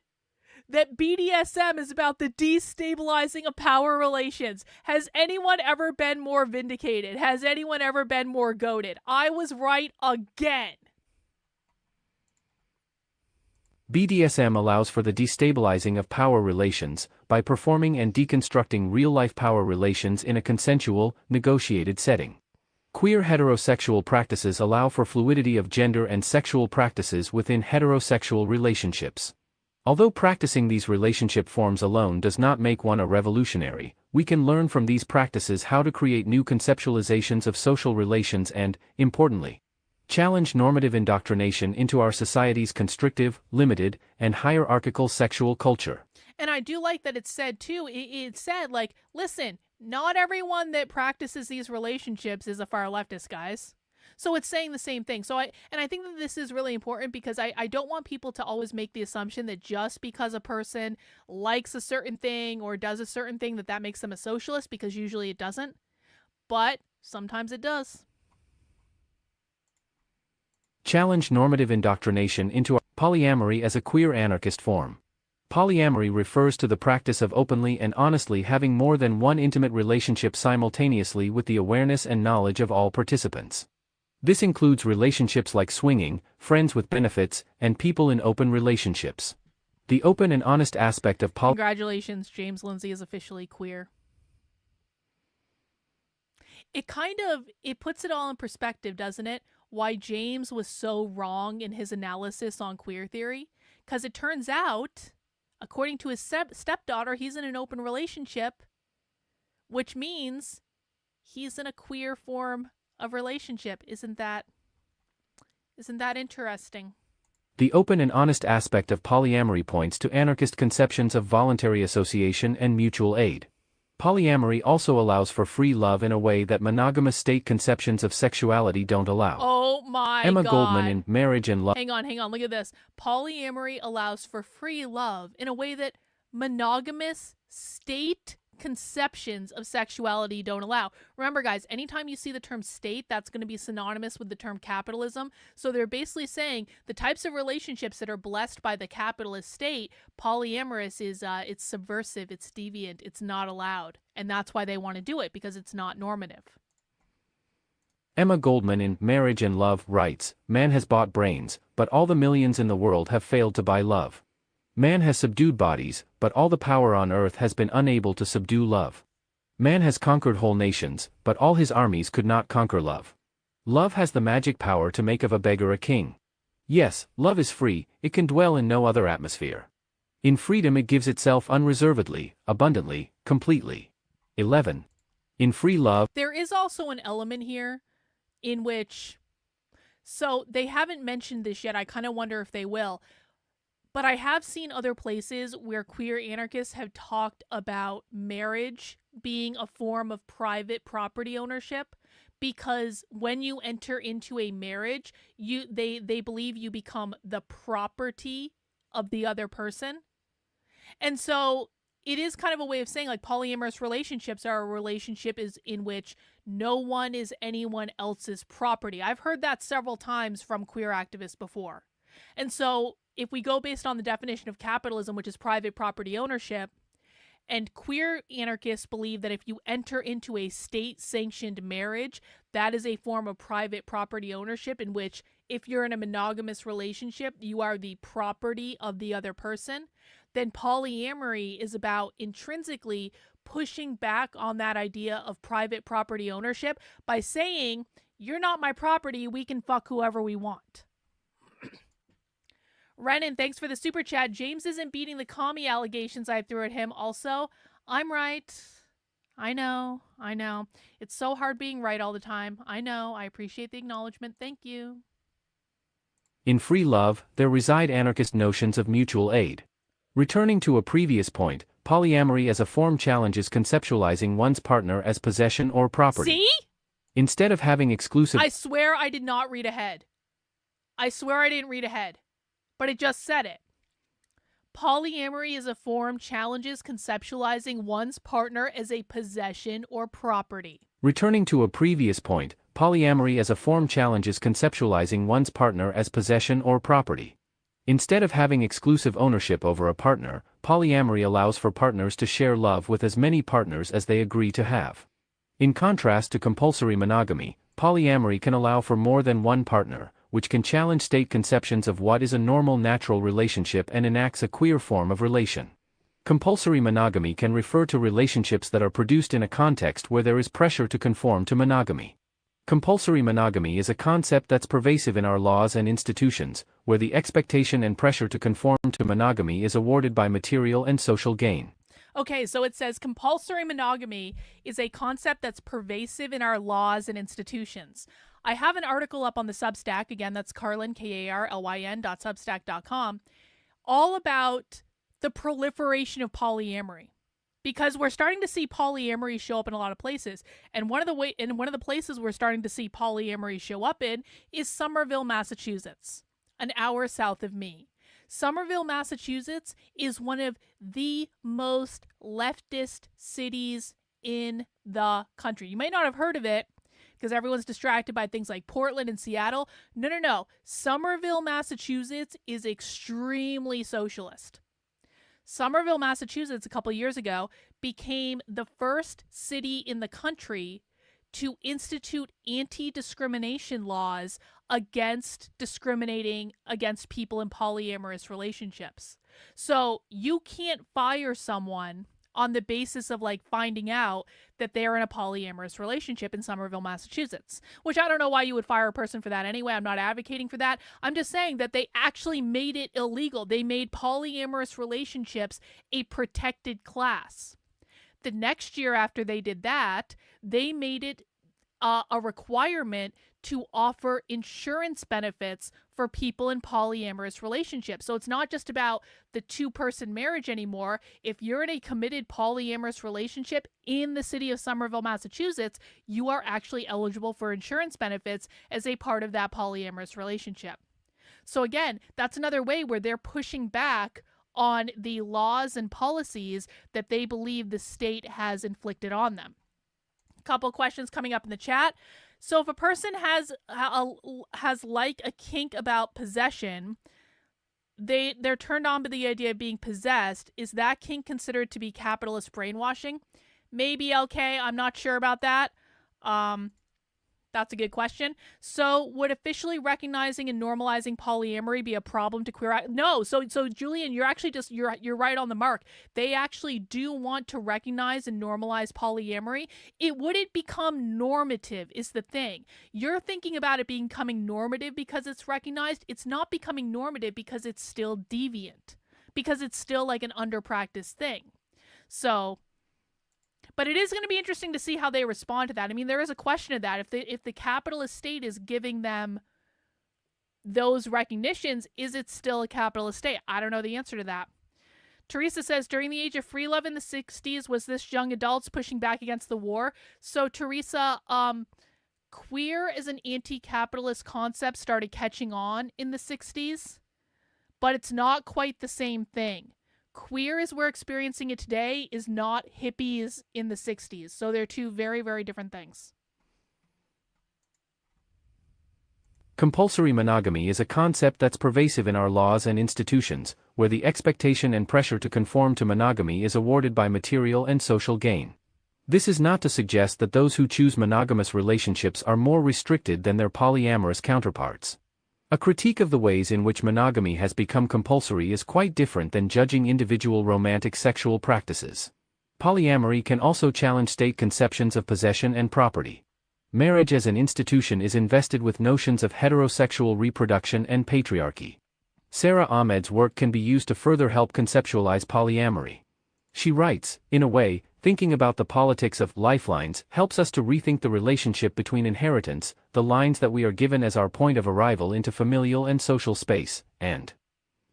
that BDSM is about the destabilizing of power relations. Has anyone ever been more vindicated? Has anyone ever been more goated? I was right again. BDSM allows for the destabilizing of power relations by performing and deconstructing real-life power relations in a consensual, negotiated setting. Queer heterosexual practices allow for fluidity of gender and sexual practices within heterosexual relationships. Although practicing these relationship forms alone does not make one a revolutionary, we can learn from these practices how to create new conceptualizations of social relations and, importantly, challenge normative indoctrination into our society's constrictive, limited, and hierarchical sexual culture. And I do like that it said, too, it said, like, listen, not everyone that practices these relationships is a far leftist, guys. So it's saying the same thing. So I think that this is really important because I don't want people to always make the assumption that just because a person likes a certain thing or does a certain thing that makes them a socialist, because usually it doesn't. But sometimes it does. Challenge normative indoctrination into polyamory as a queer anarchist form. Polyamory refers to the practice of openly and honestly having more than one intimate relationship simultaneously with the awareness and knowledge of all participants. This includes relationships like swinging, friends with benefits, and people in open relationships. The open and honest aspect of Congratulations, James Lindsay is officially queer. It puts it all in perspective, doesn't it? Why James was so wrong in his analysis on queer theory. Because it turns out, according to his stepdaughter, he's in an open relationship, which means he's in a queer form of relationship. Isn't that interesting? The open and honest aspect of polyamory points to anarchist conceptions of voluntary association and mutual aid. Polyamory also allows for free love in a way that monogamous state conceptions of sexuality don't allow. Oh my Emma God. Goldman in Marriage and Love. Hang on, look at this. Polyamory allows for free love in a way that monogamous state conceptions of sexuality don't allow. Remember, guys, anytime you see the term state, that's going to be synonymous with the term capitalism. So they're basically saying the types of relationships that are blessed by the capitalist state, polyamorous is it's subversive, it's deviant, it's not allowed. And that's why they want to do it, because it's not normative. Emma Goldman in Marriage and Love writes, "Man has bought brains, but all the millions in the world have failed to buy love. Man has subdued bodies, but all the power on earth has been unable to subdue love. Man has conquered whole nations, but all his armies could not conquer love. Love has the magic power to make of a beggar a king. Yes, love is free, it can dwell in no other atmosphere. In freedom it gives itself unreservedly, abundantly, completely." 11. In free love. There is also an element here in which, so they haven't mentioned this yet, I kind of wonder if they will, but I have seen other places where queer anarchists have talked about marriage being a form of private property ownership, because when you enter into a marriage, they believe you become the property of the other person. And so it is kind of a way of saying, like, polyamorous relationships are a relationship in which no one is anyone else's property. I've heard that several times from queer activists before. And so if we go based on the definition of capitalism, which is private property ownership, and queer anarchists believe that if you enter into a state-sanctioned marriage, that is a form of private property ownership, in which if you're in a monogamous relationship, you are the property of the other person, then polyamory is about intrinsically pushing back on that idea of private property ownership by saying, you're not my property, we can fuck whoever we want. Renan, thanks for the super chat. James isn't beating the commie allegations I threw at him. Also, I'm right. I know. It's so hard being right all the time. I know. I appreciate the acknowledgement. Thank you. In free love, there reside anarchist notions of mutual aid. Returning to a previous point, polyamory as a form challenges conceptualizing one's partner as possession or property. See? Instead of having exclusive... I swear I did not read ahead. I swear I didn't read ahead. But it just said it. Polyamory as a form challenges conceptualizing one's partner as a possession or property. Returning to a previous point, polyamory as a form challenges conceptualizing one's partner as possession or property. Instead of having exclusive ownership over a partner, polyamory allows for partners to share love with as many partners as they agree to have. In contrast to compulsory monogamy, polyamory can allow for more than one partner, which can challenge state conceptions of what is a normal natural relationship and enacts a queer form of relation. Compulsory monogamy can refer to relationships that are produced in a context where there is pressure to conform to monogamy. Compulsory monogamy is a concept that's pervasive in our laws and institutions, where the expectation and pressure to conform to monogamy is awarded by material and social gain. Okay, so it says compulsory monogamy is a concept that's pervasive in our laws and institutions. I have an article up on the Substack, again, that's Carlyn, KARLYN.substack.com, all about the proliferation of polyamory. Because we're starting to see polyamory show up in a lot of places. And one of the places we're starting to see polyamory show up in is Somerville, Massachusetts, an hour south of me. Somerville, Massachusetts is one of the most leftist cities in the country. You may not have heard of it because everyone's distracted by things like Portland and Seattle. No. Somerville, Massachusetts is extremely socialist. Somerville, Massachusetts, a couple years ago, became the first city in the country to institute anti-discrimination laws against discriminating against people in polyamorous relationships. So you can't fire someone on the basis of like finding out that they're in a polyamorous relationship in Somerville, Massachusetts, which I don't know why you would fire a person for that anyway. I'm not advocating for that. I'm just saying that they actually made it illegal. They made polyamorous relationships a protected class. The next year after they did that, they made it a requirement to offer insurance benefits for people in polyamorous relationships. So it's not just about the two-person marriage anymore. If you're in a committed polyamorous relationship in the city of Somerville, Massachusetts, you are actually eligible for insurance benefits as a part of that polyamorous relationship. So again, that's another way where they're pushing back on the laws and policies that they believe the state has inflicted on them. Couple questions coming up in the chat. So if a person has like a kink about possession, they're turned on by the idea of being possessed. Is that kink considered to be capitalist brainwashing? Maybe, okay, I'm not sure about that. That's a good question. So would officially recognizing and normalizing polyamory be a problem to queer? No. So Julian, you're actually just, you're right on the mark. They actually do want to recognize and normalize polyamory. It wouldn't become normative is the thing. You're thinking about it becoming normative because it's recognized. It's not becoming normative because it's still deviant, because it's still like an under-practiced thing. So, but it is going to be interesting to see how they respond to that. I mean, there is a question of that. If the capitalist state is giving them those recognitions, is it still a capitalist state? I don't know the answer to that. Teresa says, during the age of free love in the 60s, was this young adults pushing back against the war? So, Teresa, queer as an anti-capitalist concept started catching on in the 60s, but it's not quite the same thing. Queer as we're experiencing it today is not hippies in the 60s. So they're two very, very different things. Compulsory monogamy is a concept that's pervasive in our laws and institutions, where the expectation and pressure to conform to monogamy is awarded by material and social gain. This is not to suggest that those who choose monogamous relationships are more restricted than their polyamorous counterparts. A critique of the ways in which monogamy has become compulsory is quite different than judging individual romantic sexual practices. Polyamory can also challenge state conceptions of possession and property. Marriage as an institution is invested with notions of heterosexual reproduction and patriarchy. Sarah Ahmed's work can be used to further help conceptualize polyamory. She writes, in a way, thinking about the politics of lifelines helps us to rethink the relationship between inheritance, the lines that we are given as our point of arrival into familial and social space, and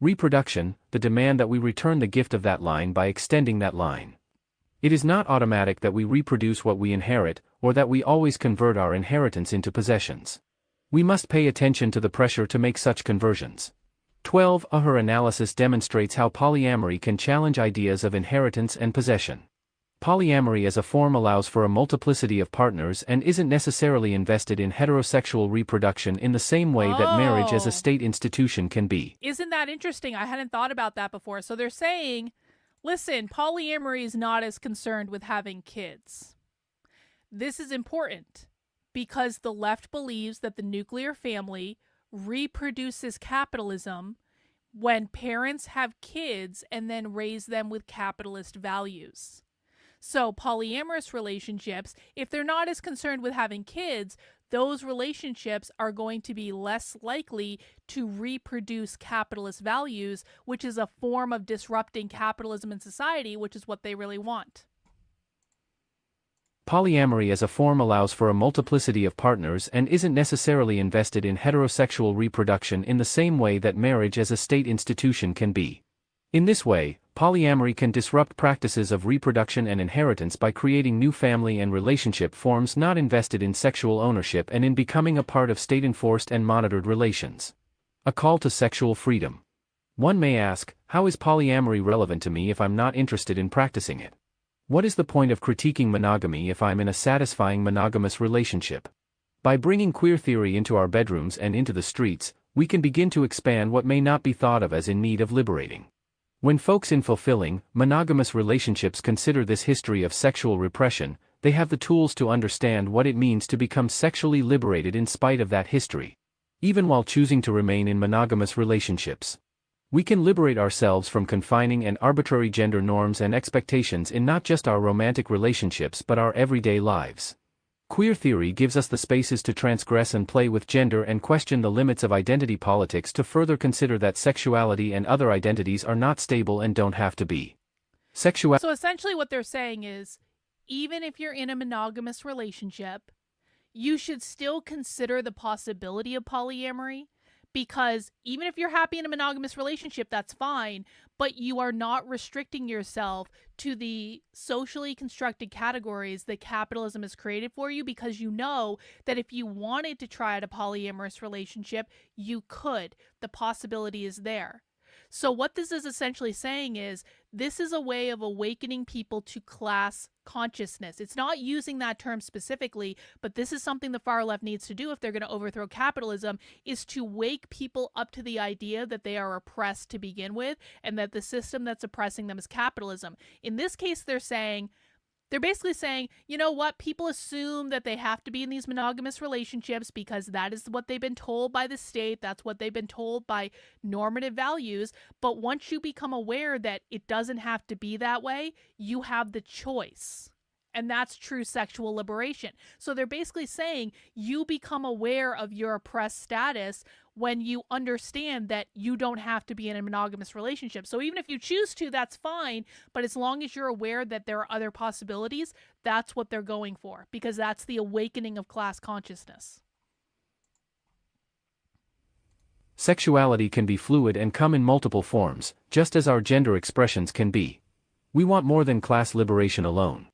reproduction, the demand that we return the gift of that line by extending that line. It is not automatic that we reproduce what we inherit, or that we always convert our inheritance into possessions. We must pay attention to the pressure to make such conversions. 12. Her analysis demonstrates how polyamory can challenge ideas of inheritance and possession. Polyamory as a form allows for a multiplicity of partners and isn't necessarily invested in heterosexual reproduction in the same way that marriage as a state institution can be. Isn't that interesting? I hadn't thought about that before. So they're saying, listen, polyamory is not as concerned with having kids. This is important because the left believes that the nuclear family reproduces capitalism when parents have kids and then raise them with capitalist values. So polyamorous relationships, if they're not as concerned with having kids, those relationships are going to be less likely to reproduce capitalist values, which is a form of disrupting capitalism in society, which is what they really want. Polyamory as a form allows for a multiplicity of partners and isn't necessarily invested in heterosexual reproduction in the same way that marriage as a state institution can be. In this way, polyamory can disrupt practices of reproduction and inheritance by creating new family and relationship forms not invested in sexual ownership and in becoming a part of state-enforced and monitored relations. A call to sexual freedom. One may ask, how is polyamory relevant to me if I'm not interested in practicing it? What is the point of critiquing monogamy if I'm in a satisfying monogamous relationship? By bringing queer theory into our bedrooms and into the streets, we can begin to expand what may not be thought of as in need of liberating. When folks in fulfilling, monogamous relationships consider this history of sexual repression, they have the tools to understand what it means to become sexually liberated in spite of that history. even while choosing to remain in monogamous relationships. We can liberate ourselves from confining and arbitrary gender norms and expectations in not just our romantic relationships but our everyday lives. Queer theory gives us the spaces to transgress and play with gender and question the limits of identity politics, to further consider that sexuality and other identities are not stable and don't have to be. So essentially what they're saying is, even if you're in a monogamous relationship, you should still consider the possibility of polyamory, because even if you're happy in a monogamous relationship, that's fine, but you are not restricting yourself to the socially constructed categories that capitalism has created for you, because you know that if you wanted to try out a polyamorous relationship, you could. The possibility is there. So what this is essentially saying is, this is a way of awakening people to class consciousness. It's not using that term specifically, but this is something the far left needs to do if they're going to overthrow capitalism, is to wake people up to the idea that they are oppressed to begin with, and that the system that's oppressing them is capitalism. In this case, they're basically saying, you know what, people assume that they have to be in these monogamous relationships because that is what they've been told by the state, that's what they've been told by normative values, but once you become aware that it doesn't have to be that way, you have the choice. And that's true sexual liberation. So they're basically saying you become aware of your oppressed status when you understand that you don't have to be in a monogamous relationship. So even if you choose to, that's fine. But as long as you're aware that there are other possibilities, that's what they're going for, because that's the awakening of class consciousness. Sexuality can be fluid and come in multiple forms, just as our gender expressions can be. We want more than class liberation alone.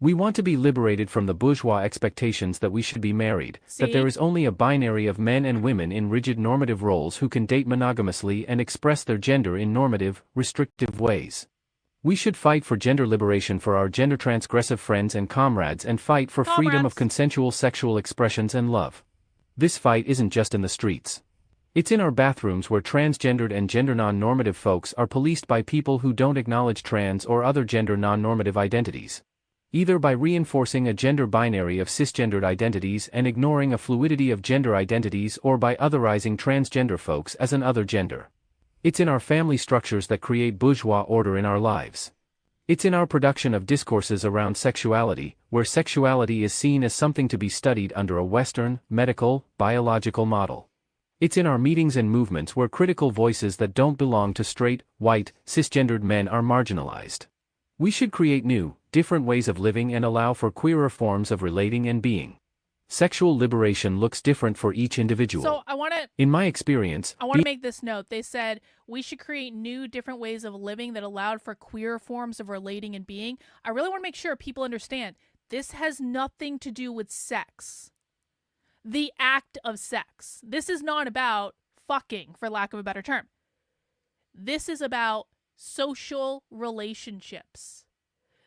We want to be liberated from the bourgeois expectations that we should be married, that there is only a binary of men and women in rigid normative roles who can date monogamously and express their gender in normative, restrictive ways. We should fight for gender liberation for our gender transgressive friends and comrades, and fight for freedom of consensual sexual expressions and love. This fight isn't just in the streets. It's in our bathrooms, where transgendered and gender non-normative folks are policed by people who don't acknowledge trans or other gender non-normative identities. Either by reinforcing a gender binary of cisgendered identities and ignoring a fluidity of gender identities, or by otherizing transgender folks as an other gender. It's in our family structures that create bourgeois order in our lives. It's in our production of discourses around sexuality, where sexuality is seen as something to be studied under a Western, medical, biological model. It's in our meetings and movements where critical voices that don't belong to straight, white, cisgendered men are marginalized. We should create new, different ways of living and allow for queerer forms of relating and being. Sexual liberation looks different for each individual. So in my experience, I want to make this note. They said we should create new, different ways of living that allowed for queer forms of relating and being. I really want to make sure people understand this has nothing to do with sex. The act of sex. This is not about fucking, for lack of a better term. This is about social relationships.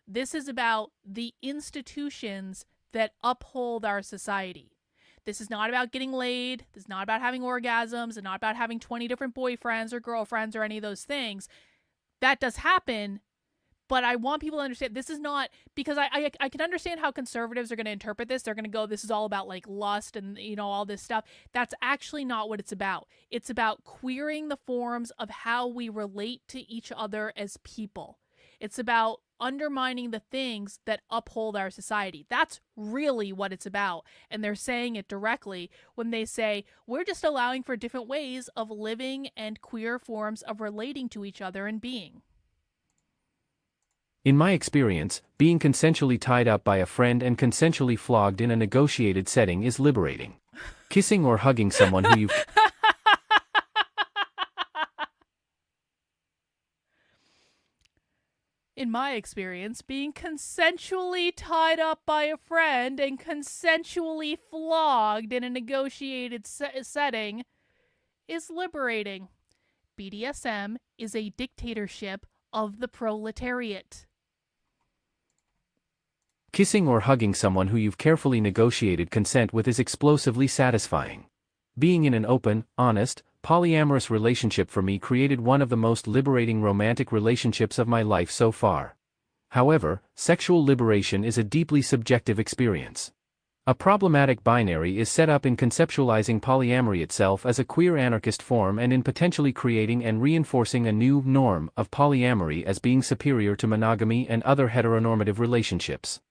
This is about the institutions that uphold our society. This is not about getting laid. This is not about having orgasms. It's not about having 20 different boyfriends or girlfriends or any of those things. That does happen, but I want people to understand this is not, because I can understand how conservatives are going to interpret this. They're going to go, this is all about like lust and, you know, all this stuff. That's actually not what it's about. It's about queering the forms of how we relate to each other as people. It's about undermining the things that uphold our society. That's really what it's about. And they're saying it directly when they say, we're just allowing for different ways of living and queer forms of relating to each other and being. In my experience, being consensually tied up by a friend and consensually flogged in a negotiated setting is liberating. Kissing or hugging someone who you've... In my experience, being consensually tied up by a friend and consensually flogged in a negotiated setting is liberating. BDSM is a dictatorship of the proletariat. Kissing or hugging someone who you've carefully negotiated consent with is explosively satisfying. Being in an open, honest, polyamorous relationship for me created one of the most liberating romantic relationships of my life so far. However, sexual liberation is a deeply subjective experience. A problematic binary is set up in conceptualizing polyamory itself as a queer anarchist form and in potentially creating and reinforcing a new norm of polyamory as being superior to monogamy and other heteronormative relationships.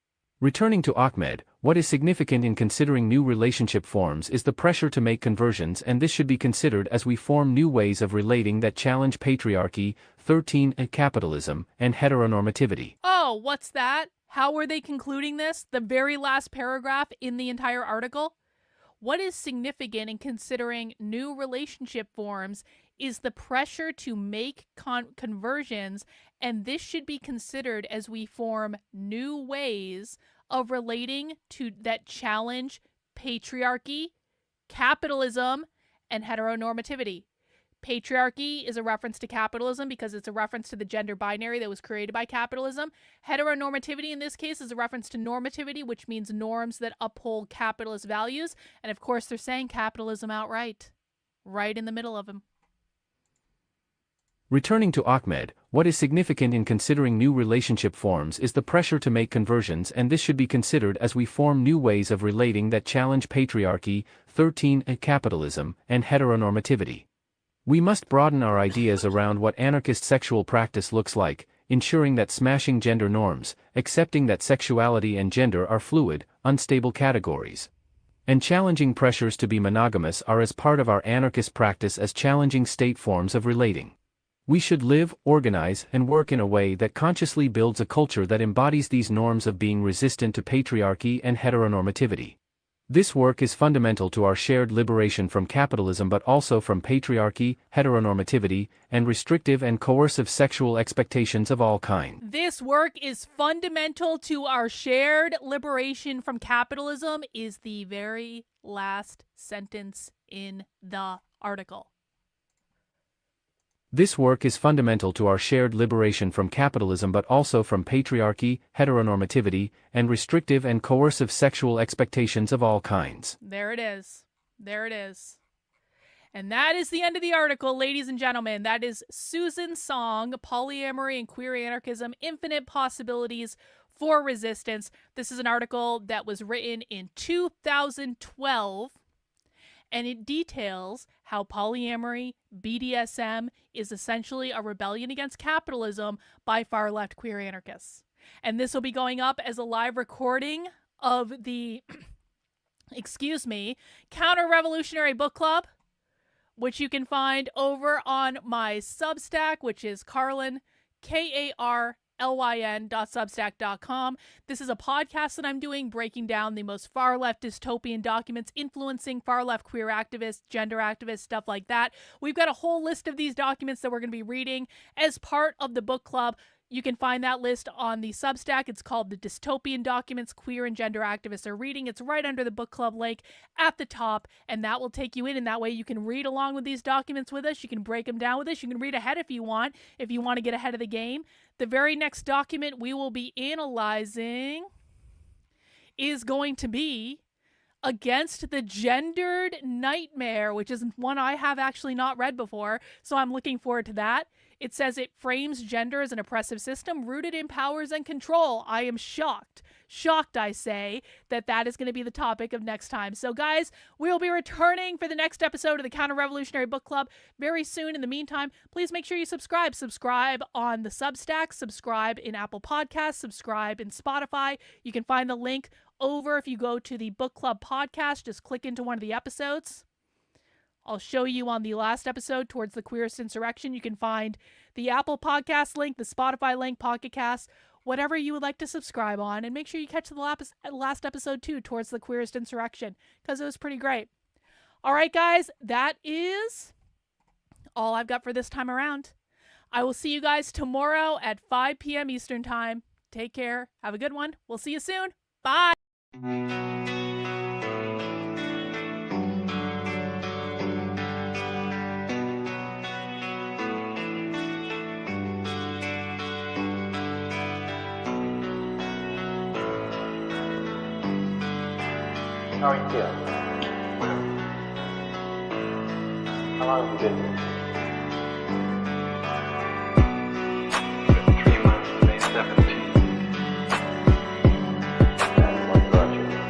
Returning to Ahmed, what is significant in considering new relationship forms is the pressure to make conversions, and this should be considered as we form new ways of relating that challenge patriarchy, 13 capitalism, and heteronormativity. Oh, what's that? How were they concluding this? The very last paragraph in the entire article? What is significant in considering new relationship forms is the pressure to make conversions, and this should be considered as we form new ways of relating to that challenge patriarchy, capitalism, and heteronormativity. Patriarchy is a reference to capitalism because it's a reference to the gender binary that was created by capitalism. Heteronormativity in this case is a reference to normativity, which means norms that uphold capitalist values. And of course, they're saying capitalism outright, right in the middle of them. Returning to Ahmed, what is significant in considering new relationship forms is the pressure to make conversions, and this should be considered as we form new ways of relating that challenge patriarchy, 13 capitalism, and heteronormativity. We must broaden our ideas around what anarchist sexual practice looks like, ensuring that smashing gender norms, accepting that sexuality and gender are fluid, unstable categories, and challenging pressures to be monogamous are as part of our anarchist practice as challenging state forms of relating. We should live, organize, and work in a way that consciously builds a culture that embodies these norms of being resistant to patriarchy and heteronormativity. This work is fundamental to our shared liberation from capitalism, but also from patriarchy, heteronormativity, and restrictive and coercive sexual expectations of all kinds. This work is fundamental to our shared liberation from capitalism is the very last sentence in the article. This work is fundamental to our shared liberation from capitalism, but also from patriarchy, heteronormativity, and restrictive and coercive sexual expectations of all kinds. There it is. There it is. And that is the end of the article, ladies and gentlemen. That is Susan's song, Polyamory and Queer Anarchism, Infinite Possibilities for Resistance. This is an article that was written in 2012. And it details how polyamory, BDSM, is essentially a rebellion against capitalism by far-left queer anarchists. And this will be going up as a live recording of the, Counter-Revolutionary Book Club, which you can find over on my Substack, which is Carlin, KARLYN.substack.com. This is a podcast that I'm doing breaking down the most far-left dystopian documents influencing far-left queer activists, gender activists, stuff like that. We've got a whole list of these documents that we're going to be reading as part of the book club. You can find that list on the Substack. It's called The Dystopian Documents Queer and Gender Activists Are Reading. It's right under the book club link at the top, and that will take you in, and that way you can read along with these documents with us. You can break them down with us. You can read ahead if you want to get ahead of the game. The very next document we will be analyzing is going to be Against the Gendered Nightmare, which is one I have actually not read before, so I'm looking forward to that. It says it frames gender as an oppressive system rooted in powers and control. I am shocked, I say, that is going to be the topic of next time. So guys, we'll be returning for the next episode of the Counter-Revolutionary Book Club very soon. In the meantime, please make sure you subscribe. Subscribe on the Substack, subscribe in Apple Podcasts, subscribe in Spotify. You can find the link over if you go to the Book Club podcast. Just click into one of the episodes. I'll show you on the last episode, Towards the Queerest Insurrection. You can find the Apple Podcast link, the Spotify link, Pocket Cast, whatever you would like to subscribe on. And make sure you catch the last episode too, Towards the Queerest Insurrection, because it was pretty great. All right, guys, that is all I've got for this time around. I will see you guys tomorrow at 5 p.m. Eastern Time. Take care. Have a good one. We'll see you soon. Bye. How are you feeling? How long have you been here? 3 months, May 17th. And what brought you here?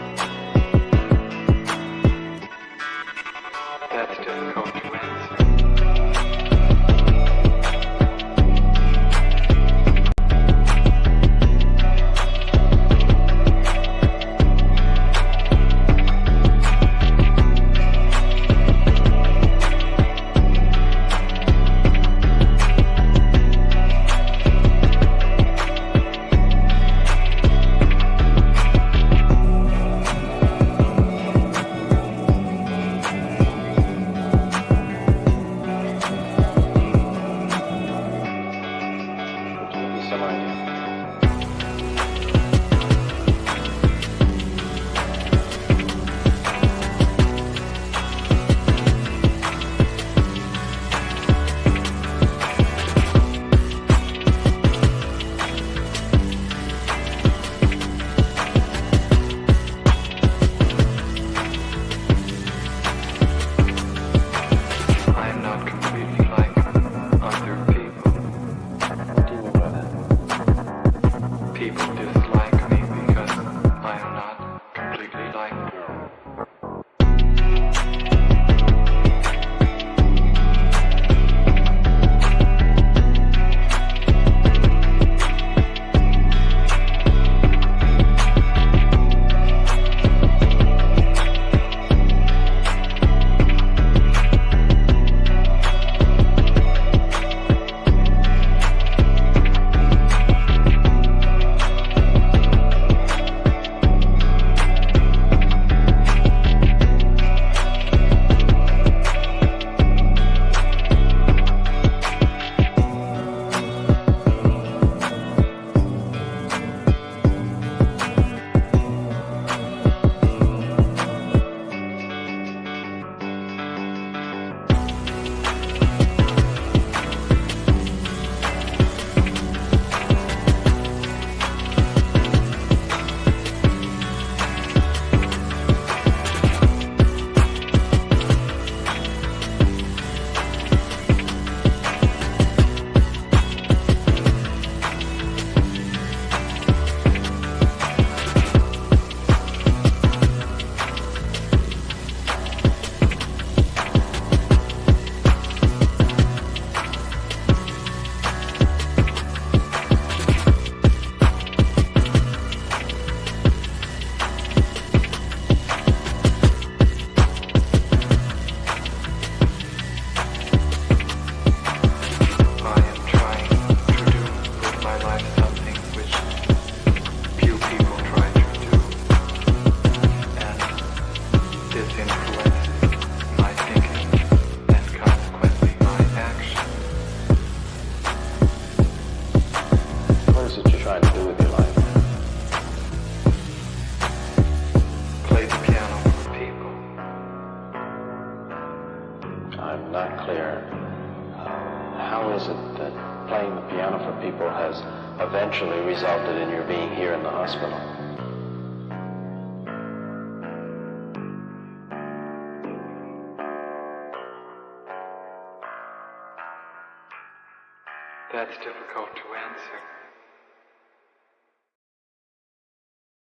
not clear. How is it that playing the piano for people has eventually resulted in your being here in the hospital? That's difficult to answer.